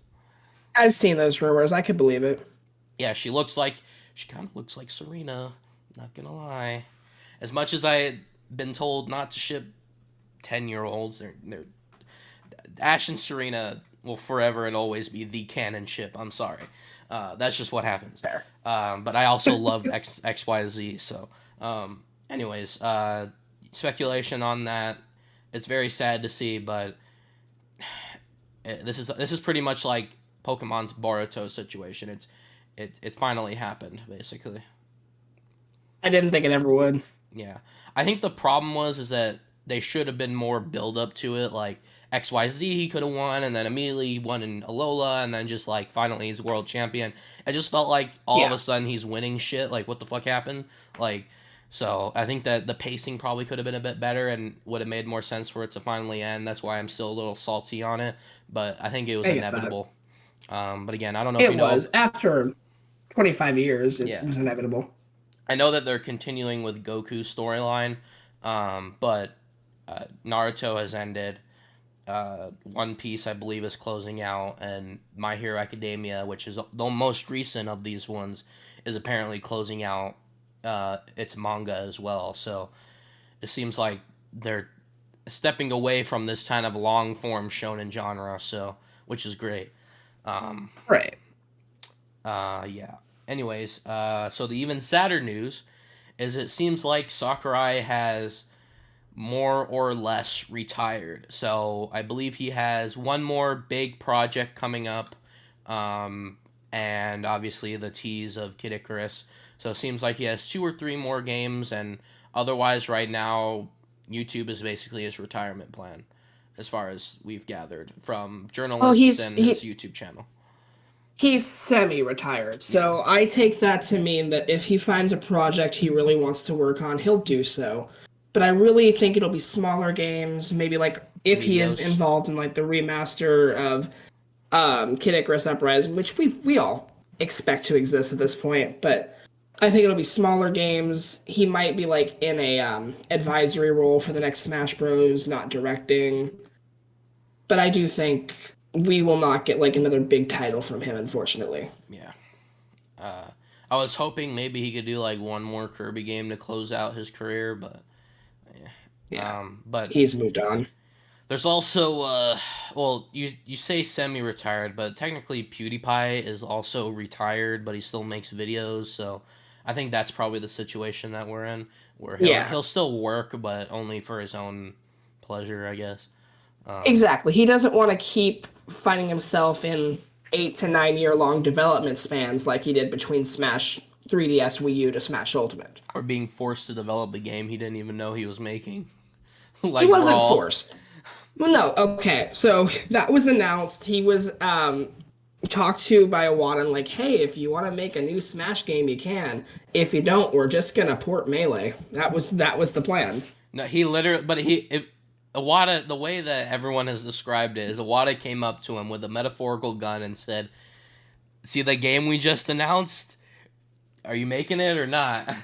Speaker 2: I've seen those rumors. I could believe it.
Speaker 1: Yeah, she kind of looks like Serena. Not gonna lie. As much as I had been told not to ship 10-year-olds, they're Ash and Serena will forever and always be the canon ship. I'm sorry. That's just what happens.
Speaker 2: Fair.
Speaker 1: But I also loved XYZ. So, anyways, speculation on that. It's very sad to see, but this is pretty much like Pokemon's Boruto situation. It finally happened basically.
Speaker 2: I didn't think it ever would.
Speaker 1: Yeah, I think the problem was is that they should have been more build up to it. Like XYZ he could have won, and then immediately he won in Alola, and then just like finally he's world champion. It just felt like all of
Speaker 2: Yeah.
Speaker 1: a sudden he's winning shit. Like what the fuck happened? Like so I think that the pacing probably could have been a bit better and would have made more sense for it to finally end. That's why I'm still a little salty on it, but I think it was
Speaker 2: I get that.
Speaker 1: inevitable. But again, I don't know if
Speaker 2: It
Speaker 1: you know.
Speaker 2: was after 25 years. It
Speaker 1: Yeah,
Speaker 2: was inevitable.
Speaker 1: I know that they're continuing with Goku's storyline, but Naruto has ended. One Piece, I believe, is closing out, and My Hero Academia, which is the most recent of these ones, is apparently closing out its manga as well. So it seems like they're stepping away from this kind of long form shonen genre. So which is great. Um,
Speaker 2: Right.
Speaker 1: yeah. Anyways, so the even sadder news is it seems like Sakurai has more or less retired. So I believe he has one more big project coming up, and obviously the tease of Kid Icarus. So it seems like he has 2 or 3 more games, and otherwise, right now, YouTube is basically his retirement plan, as far as we've gathered from
Speaker 2: Well,
Speaker 1: journalists and his YouTube channel.
Speaker 2: he's semi-retired,
Speaker 1: Yeah,
Speaker 2: so I take that to mean that if he finds a project he really wants to work on, he'll do so. But I really think it'll be smaller games, maybe like if he is
Speaker 1: Meteos.
Speaker 2: involved in like the remaster of Kid Icarus Uprising, which we all expect to exist at this point, but I think it'll be smaller games. He might be like in a advisory role for the next Smash Bros, not directing. But I do think we will not get like another big title from him, unfortunately.
Speaker 1: Yeah. Uh, I was hoping maybe he could do like one more Kirby game to close out his career, but
Speaker 2: Yeah,
Speaker 1: but
Speaker 2: he's moved on.
Speaker 1: there's also well, you say semi-retired, but technically PewDiePie is also retired, but he still makes videos. So I think that's probably the situation that we're in, where
Speaker 2: Yeah,
Speaker 1: he'll still work, but only for his own pleasure, I guess. Um,
Speaker 2: exactly. He doesn't want to keep finding himself in 8 to 9 year long development spans like he did between Smash 3DS Wii U to Smash Ultimate.
Speaker 1: or being forced to develop a game he didn't even know he was making,
Speaker 2: He
Speaker 1: like
Speaker 2: wasn't
Speaker 1: Brawl.
Speaker 2: forced. Well, no, okay. So that was announced. He was talked to by Iwata and like, hey, if you want to make a new Smash game, you can. If you don't, we're just gonna port Melee. That was the plan.
Speaker 1: No, he literally, but Iwata, the way that everyone has described it is Iwata came up to him with a metaphorical gun and said, "See the game we just announced? Are you making it or not?"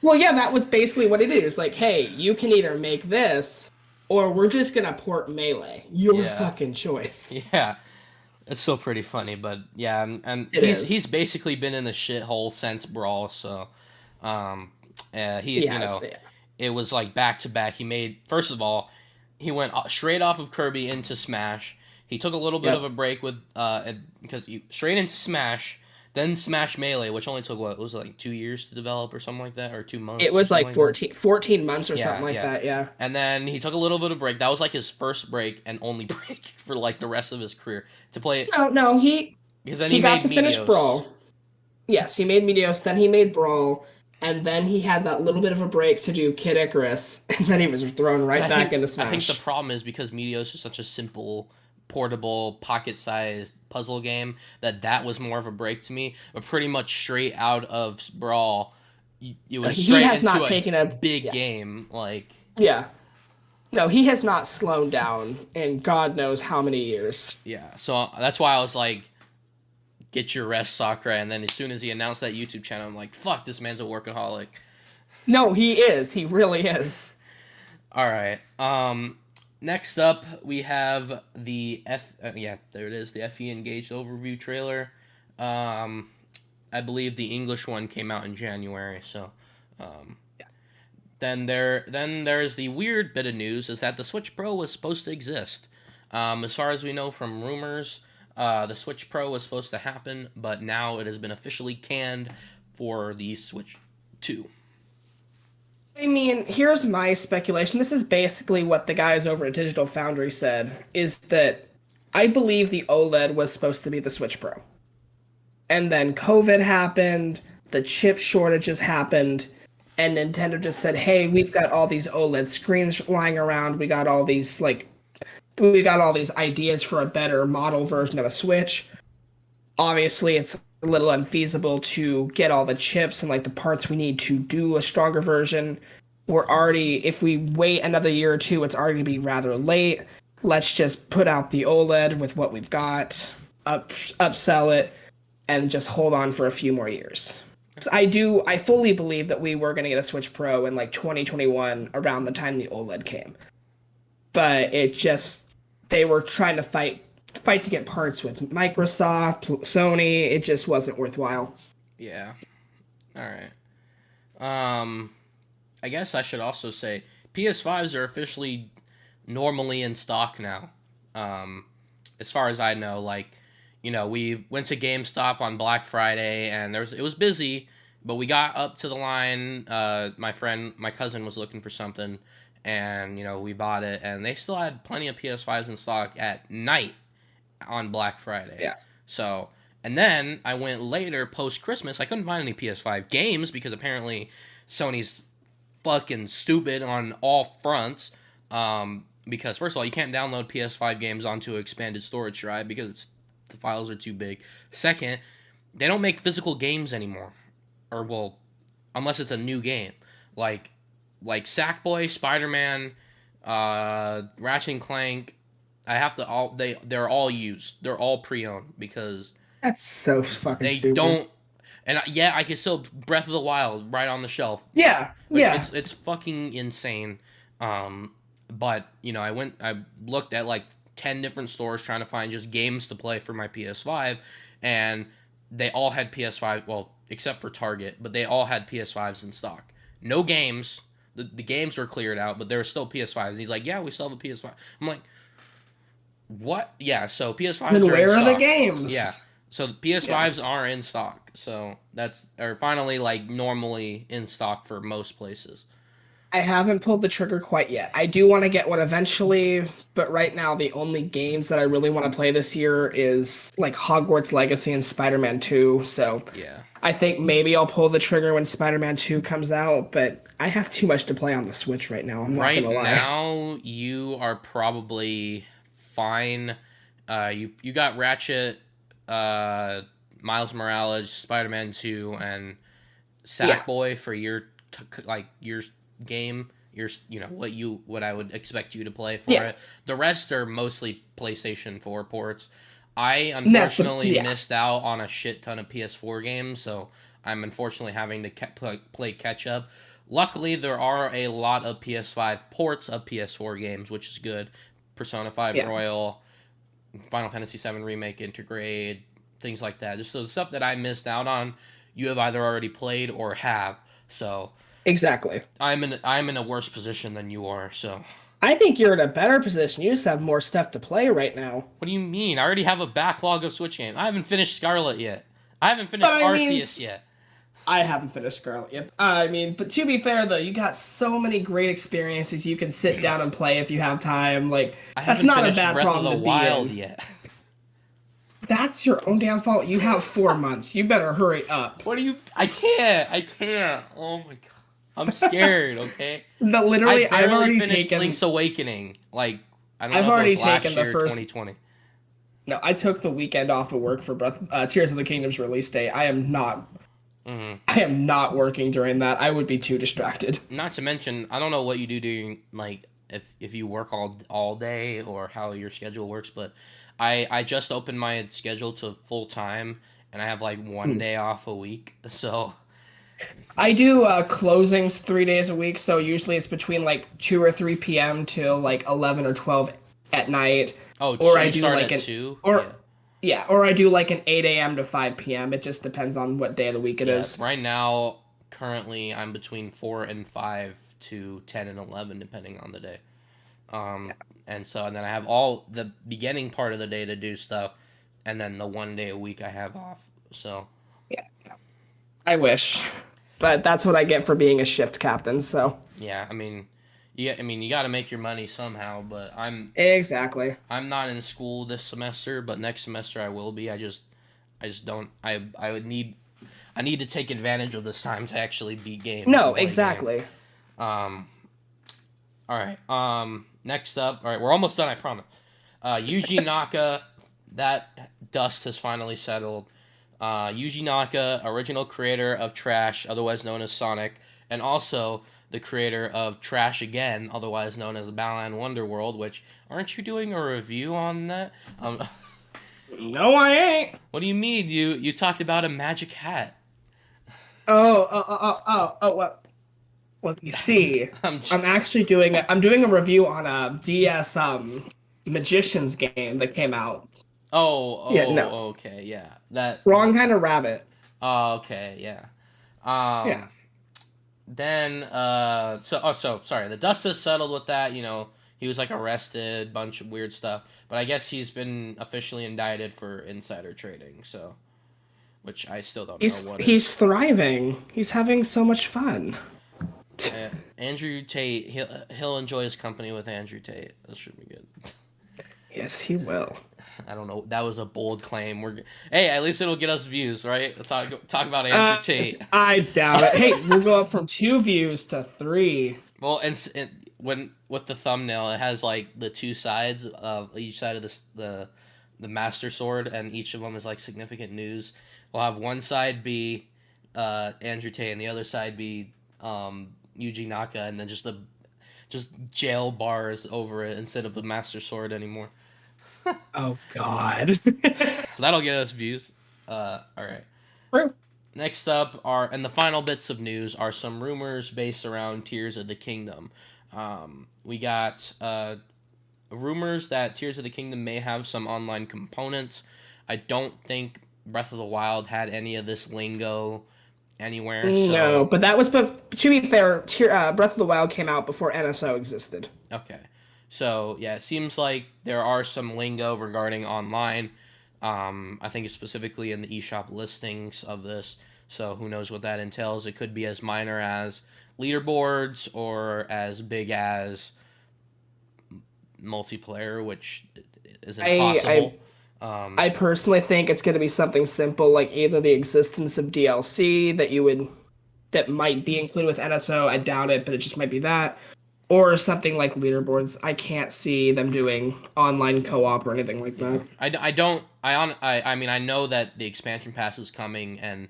Speaker 2: Well, yeah, that was basically what it is. Like, hey, you can either make this, or we're just gonna port Melee. Your
Speaker 1: Yeah,
Speaker 2: fucking choice.
Speaker 1: yeah, it's still pretty funny, but yeah, and
Speaker 2: It
Speaker 1: he's
Speaker 2: is.
Speaker 1: basically been in the shithole since Brawl, so um, he
Speaker 2: He
Speaker 1: you
Speaker 2: has.
Speaker 1: know
Speaker 2: Yeah.
Speaker 1: it was like back to back. He made first of all, he went straight off of Kirby into Smash. He took a little bit of
Speaker 2: Yep.
Speaker 1: a break with because he straight into Smash, then Smash Melee, which only took what was it, like 2 years to develop or something like that, or two
Speaker 2: It
Speaker 1: months or
Speaker 2: was
Speaker 1: something
Speaker 2: like
Speaker 1: like that.
Speaker 2: 14 months or something
Speaker 1: Yeah,
Speaker 2: like
Speaker 1: yeah.
Speaker 2: that. Yeah.
Speaker 1: And then he took a little bit of break. That was like his first break and only break for like the rest of his career to play it
Speaker 2: No, no,
Speaker 1: because then
Speaker 2: he
Speaker 1: he
Speaker 2: got
Speaker 1: made
Speaker 2: to finish
Speaker 1: Meteos.
Speaker 2: Brawl. Yes, he made Meteos, then he made Brawl, and then he had that little bit of a break to do Kid Icarus, and then he was thrown
Speaker 1: But
Speaker 2: right back into
Speaker 1: I think the
Speaker 2: Smash.
Speaker 1: problem is because Meteos is such a simple, portable, pocket-sized puzzle game that was more of a break to me. But pretty much straight out of Brawl, it was
Speaker 2: He
Speaker 1: straight
Speaker 2: has not
Speaker 1: into a
Speaker 2: taken a
Speaker 1: big
Speaker 2: yeah.
Speaker 1: game. Like
Speaker 2: Yeah. No, he has not slowed down in God knows how many years.
Speaker 1: yeah, so that's why I was like, get your rest, Sakurai. And then as soon as he announced that YouTube channel, I'm like, fuck, this man's a workaholic.
Speaker 2: No, he is. He really is.
Speaker 1: All right. Next up, we have the yeah, there it is, the FE Engaged overview trailer. I believe the English one came out in January, so um, then there's the weird bit of news is that the Switch Pro was supposed to exist. As far as we know from rumors, the Switch Pro was supposed to happen, but now it has been officially canned for the Switch 2.
Speaker 2: I mean, here's my speculation. This is basically what the guys over at Digital Foundry said, is that I believe the OLED was supposed to be the Switch Pro. And then COVID happened, the chip shortages happened, and Nintendo just said, "Hey, we've got all these OLED screens lying around. We got all these like we got all these ideas for a better model version of a Switch. Obviously, it's a little unfeasible to get all the chips and like the parts we need to do a stronger version. We're already, if we wait another year or two, it's already gonna be rather late. Let's just put out the OLED with what we've got, upsell it, and just hold on for a few more years. So I fully believe that we were gonna get a Switch Pro in like 2021 around the time the OLED came. But it just, they were trying to fight to get parts with Microsoft, Sony. It just wasn't worthwhile.
Speaker 1: Yeah. All right. I guess I should also say PS5s are officially normally in stock now. As far as I know, like, we went to GameStop on Black Friday and it was busy, but we got up to the line. My cousin was looking for something, and we bought it, and they still had plenty of PS5s in stock at night on Black Friday.
Speaker 2: Yeah.
Speaker 1: So, and then I went later post Christmas. I couldn't find any PS5 games because apparently Sony's fucking stupid on all fronts. Because first of all, you can't download PS5 games onto an expanded storage drive because the files are too big. Second, they don't make physical games anymore, or well, unless it's a new game, like Sackboy, Spider-Man, Ratchet and Clank. They're all used. They're all pre-owned because
Speaker 2: That's so fucking
Speaker 1: they
Speaker 2: stupid.
Speaker 1: don't. And I can still Breath of the Wild right on the shelf.
Speaker 2: Yeah, yeah.
Speaker 1: It's fucking insane. But I looked at like 10 different stores trying to find just games to play for my PS5, and they all had PS5. Well, except for Target, but they all had PS5s in stock. No games. The games were cleared out, but there were still PS5s. He's like, yeah, we still have a PS5. I'm like, what? Yeah, so PS5s
Speaker 2: Then
Speaker 1: are
Speaker 2: where
Speaker 1: in
Speaker 2: are
Speaker 1: stock.
Speaker 2: the games?
Speaker 1: Yeah. So the PS5s are in stock. So are finally like normally in stock for most places.
Speaker 2: I haven't pulled the trigger quite yet. I do want to get one eventually, but right now the only games that I really want to play this year is like Hogwarts Legacy and Spider-Man 2. So
Speaker 1: Yeah.
Speaker 2: I think maybe I'll pull the trigger when Spider-Man 2 comes out, but I have too much to play on the Switch right now. I'm not
Speaker 1: Right
Speaker 2: gonna lie.
Speaker 1: now, you are probably fine. You got Ratchet, Miles Morales, Spider-Man 2, and Sackboy for your your game. What I would expect you to play for it. The rest are mostly PlayStation 4 ports. I unfortunately missed out on a shit ton of PS4 games, so I'm unfortunately having to play catch up. Luckily, there are a lot of PS5 ports of PS4 games, which is good. Persona 5 Royal, Final Fantasy 7 Remake, Intergrade, things like that. Just the stuff that I missed out on, you have either already played or have. So
Speaker 2: Exactly.
Speaker 1: I'm in a worse position than you are. So
Speaker 2: I think you're in a better position. You just have more stuff to play right now.
Speaker 1: what do you mean? I already have a backlog of Switch games. I haven't finished Scarlet yet. I haven't finished Arceus yet.
Speaker 2: I haven't finished Scarlet yet. But to be fair though, you got so many great experiences you can sit down and play if you have time. Like that's not a bad
Speaker 1: Breath
Speaker 2: problem
Speaker 1: of the
Speaker 2: to
Speaker 1: Wild
Speaker 2: be in.
Speaker 1: yet.
Speaker 2: That's your own damn fault. You have 4 months. You better hurry up.
Speaker 1: What do you? I can't. Oh my god. I'm scared. Okay.
Speaker 2: No, literally, I've already
Speaker 1: finished
Speaker 2: taken
Speaker 1: Link's Awakening. Like I don't
Speaker 2: I've
Speaker 1: know if
Speaker 2: already
Speaker 1: it was last
Speaker 2: taken the
Speaker 1: year,
Speaker 2: first-
Speaker 1: 2020.
Speaker 2: No, I took the weekend off of work for Tears of the Kingdom's release day. I am not. I am not working during that. I would be too distracted.
Speaker 1: Not to mention, I don't know what you do during like if you work all day or how your schedule works, but I just opened my schedule to full time, and I have like one day off a week. So
Speaker 2: I do closings 3 days a week, so usually it's between like 2 or 3 p.m. till like 11 or 12 at night.
Speaker 1: or
Speaker 2: Or I
Speaker 1: you
Speaker 2: do
Speaker 1: start
Speaker 2: like
Speaker 1: at
Speaker 2: an
Speaker 1: 2?
Speaker 2: or I do like an 8 a.m. to 5 p.m. It just depends on what day of the week it is.
Speaker 1: Right now, currently, I'm between 4 and 5 to 10 and 11, depending on the day. And then I have all the beginning part of the day to do stuff, and then the one day a week I have off. So
Speaker 2: Yeah. I wish. But that's what I get for being a shift captain, so.
Speaker 1: yeah, you got to make your money somehow. But
Speaker 2: Exactly.
Speaker 1: I'm not in school this semester, but next semester I will be. I just don't. I need to take advantage of this time to actually beat games.
Speaker 2: No, exactly.
Speaker 1: All right. Next up. All right, we're almost done. I promise. Yuji Naka, that dust has finally settled. Yuji Naka, original creator of Trash, otherwise known as Sonic, and also the creator of Trash Again, otherwise known as Balan Wonderworld, which, aren't you doing a review on that?
Speaker 2: No, I ain't.
Speaker 1: What do you mean? You talked about a magic hat.
Speaker 2: What? Well, you see,
Speaker 1: I'm j-
Speaker 2: I'm doing a review on a DS Magicians game that came out. Yeah, no.
Speaker 1: okay, yeah. That
Speaker 2: Wrong kind of rabbit.
Speaker 1: Oh, okay, yeah.
Speaker 2: Yeah.
Speaker 1: Um, then so sorry, the dust has settled with that. He was like arrested, bunch of weird stuff, but I guess he's been officially indicted for insider trading. So, which I still don't know
Speaker 2: He's
Speaker 1: what
Speaker 2: he's
Speaker 1: is.
Speaker 2: thriving. He's having so much fun.
Speaker 1: Andrew Tate, he'll enjoy his company with Andrew Tate. That should be good.
Speaker 2: Yes, he will.
Speaker 1: I don't know. That was a bold claim. Hey, at least it'll get us views, right? Talk about Andrew Tate.
Speaker 2: I doubt it. Hey, we'll go up from 2 views to 3.
Speaker 1: Well, and when with the thumbnail, it has like the two sides of each side of the Master Sword, and each of them is like significant news. We'll have one side be Andrew Tate, and the other side be Yuji Naka, and then just jail bars over it instead of the Master Sword anymore.
Speaker 2: Oh God.
Speaker 1: That'll get us views. All right.
Speaker 2: True.
Speaker 1: Next up and the final bits of news are some rumors based around Tears of the Kingdom. We got rumors that Tears of the Kingdom may have some online components. I don't think Breath of the Wild had any of this lingo anywhere.
Speaker 2: No, but that was, but to be fair, Breath of the Wild came out before NSO existed.
Speaker 1: Okay. So, yeah, it seems like there are some lingo regarding online. I think it's specifically in the eShop listings of this. So who knows what that entails. It could be as minor as leaderboards or as big as multiplayer, which is impossible.
Speaker 2: I personally think it's going to be something simple, like either the existence of DLC that might be included with NSO. I doubt it, but it just might be that. Or something like leaderboards. I can't see them doing online co-op or anything like that.
Speaker 1: I mean, I know that the expansion pass is coming, and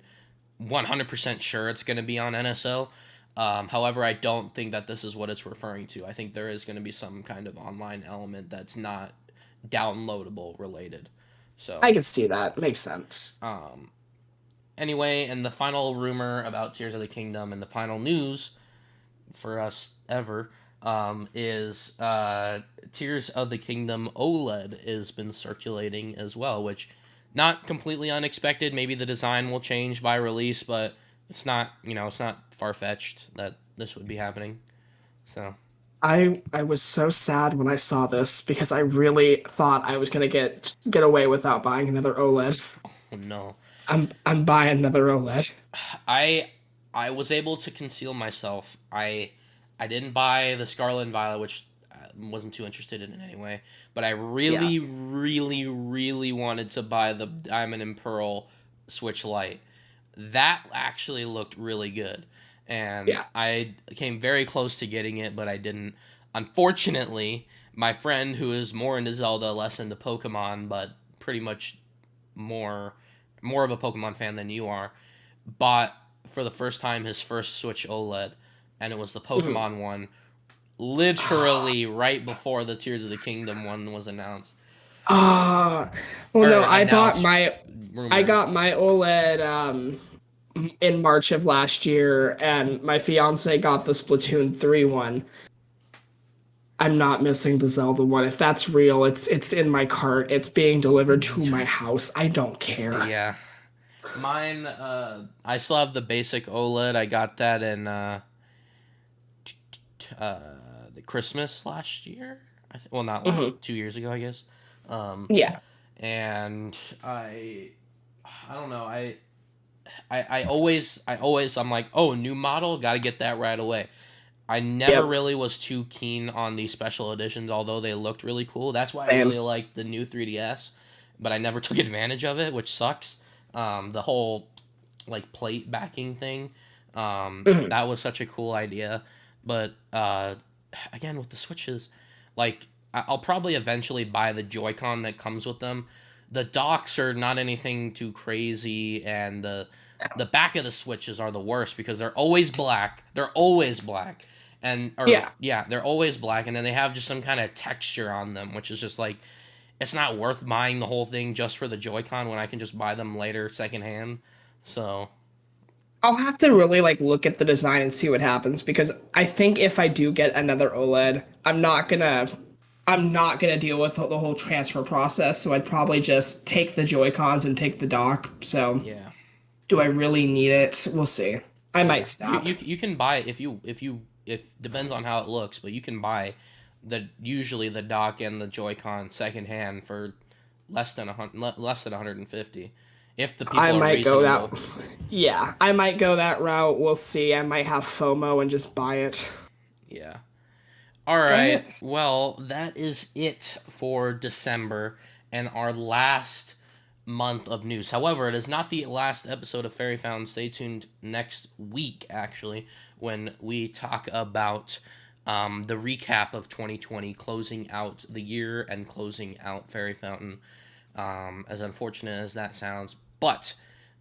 Speaker 1: 100% sure it's going to be on NSO. However, I don't think that this is what it's referring to. I think there is going to be some kind of online element that's not downloadable related. So
Speaker 2: I can see that. Makes sense.
Speaker 1: Anyway, and the final rumor about Tears of the Kingdom and the final news for us ever is Tears of the Kingdom OLED has been circulating as well, which not completely unexpected. Maybe the design will change by release, but it's not far-fetched that this would be happening. So
Speaker 2: I was so sad when I saw this because I really thought I was gonna get away without buying another OLED.
Speaker 1: oh no.
Speaker 2: I'm buying another OLED.
Speaker 1: I was able to conceal myself. I didn't buy the Scarlet and Violet, which I wasn't too interested in anyway. But I really, really, really wanted to buy the Diamond and Pearl Switch Lite. That actually looked really good. And I came very close to getting it, but I didn't. Unfortunately, my friend, who is more into Zelda, less into Pokemon, but pretty much more of a Pokemon fan than you are, bought for the first time his first Switch OLED, and it was the Pokemon one, literally right before the Tears of the Kingdom one was announced.
Speaker 2: Well, no, I got my OLED in March of last year, and my fiance got the Splatoon 3 one. I'm not missing the Zelda one. If that's real, it's in my cart. It's being delivered to my house. I don't care.
Speaker 1: Yeah. Mine, I still have the basic OLED. I got that in the Christmas last year. Well, not 2 years ago, I guess.
Speaker 2: Yeah.
Speaker 1: And I don't know. I always I'm like, oh, new model, got to get that right away. I never really was too keen on these special editions, although they looked really cool. That's why I really liked the new 3DS, but I never took advantage of it, which sucks. The whole like plate backing thing, that was such a cool idea. But again, with the Switches, like I'll probably eventually buy the Joy-Con that comes with them. The docks are not anything too crazy, and the back of the Switches are the worst because they're always black. They're always black.
Speaker 2: Yeah.
Speaker 1: Yeah, they're always black, and then they have just some kind of texture on them, which is just like, it's not worth buying the whole thing just for the Joy-Con when I can just buy them later secondhand. So,
Speaker 2: I'll have to really like look at the design and see what happens because I think if I do get another OLED, I'm not gonna deal with the whole transfer process. So I'd probably just take the Joy-Cons and take the dock. So
Speaker 1: yeah.
Speaker 2: do I really need it? We'll see. I
Speaker 1: Yeah.
Speaker 2: might stop.
Speaker 1: You can buy it if depends on how it looks, but you can buy usually the dock and the Joy-Con secondhand for less than 150 if the
Speaker 2: I
Speaker 1: people are
Speaker 2: might go
Speaker 1: reasonable.
Speaker 2: that. Yeah, I might go that route. We'll see. I might have FOMO and just buy it.
Speaker 1: Yeah. All
Speaker 2: But
Speaker 1: right. Well, that is it for December and our last month of news. However, it is not the last episode of Fairy Fountain. Stay tuned next week, actually, when we talk about the recap of 2020, closing out the year and closing out Fairy Fountain. As unfortunate as that sounds. But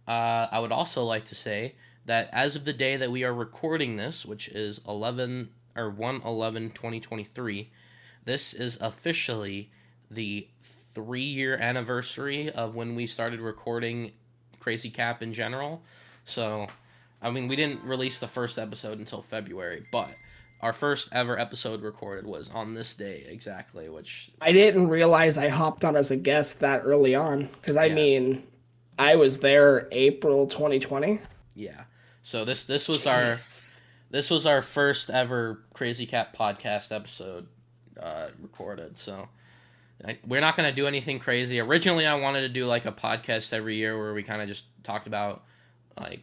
Speaker 1: I would also like to say that as of the day that we are recording this, which is 1/11/2023, this is officially the 3-year anniversary of when we started recording Crazy Cap in general. So, I mean, we didn't release the first episode until February, but our first ever episode recorded was on this day exactly, which,
Speaker 2: I didn't realize I hopped on as a guest that early on because I
Speaker 1: yeah,
Speaker 2: mean, I was there April 2020.
Speaker 1: yeah. So this was our
Speaker 2: Jeez.
Speaker 1: this was our first ever Crazy Cat podcast episode recorded. So we're not gonna do anything crazy. Originally, I wanted to do like a podcast every year where we kind of just talked about like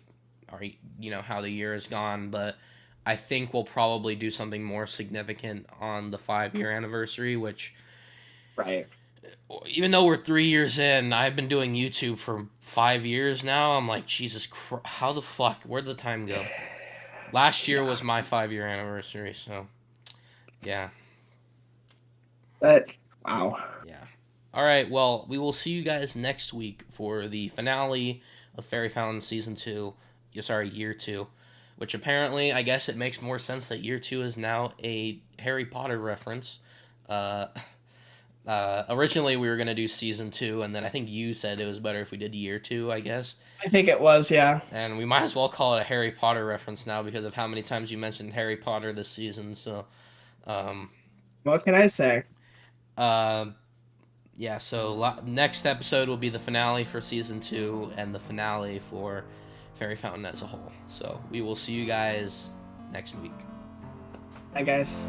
Speaker 1: our how the year has gone, but I think we'll probably do something more significant on the 5-year anniversary, which,
Speaker 2: Right.
Speaker 1: even though we're 3 years in, I've been doing YouTube for 5 years now. I'm like, Jesus Christ, how the fuck? Where'd the time go? Last year
Speaker 2: Yeah.
Speaker 1: was my 5-year anniversary, so yeah,
Speaker 2: But wow.
Speaker 1: yeah. All right, well, we will see you guys next week for the finale of Fairy Fountain Season 2. Sorry, Year 2. Which apparently, I guess it makes more sense that Year 2 is now a Harry Potter reference. Uh, Originally, we were going to do Season 2, and then I think you said it was better if we did Year 2, I guess.
Speaker 2: I think it was, yeah.
Speaker 1: And we might as well call it a Harry Potter reference now because of how many times you mentioned Harry Potter this season. So, um,
Speaker 2: What can I say?
Speaker 1: uh, yeah, so next episode will be the finale for Season 2 and the finale for Fairy Fountain as a whole. So we will see you guys next week.
Speaker 2: Hi, guys.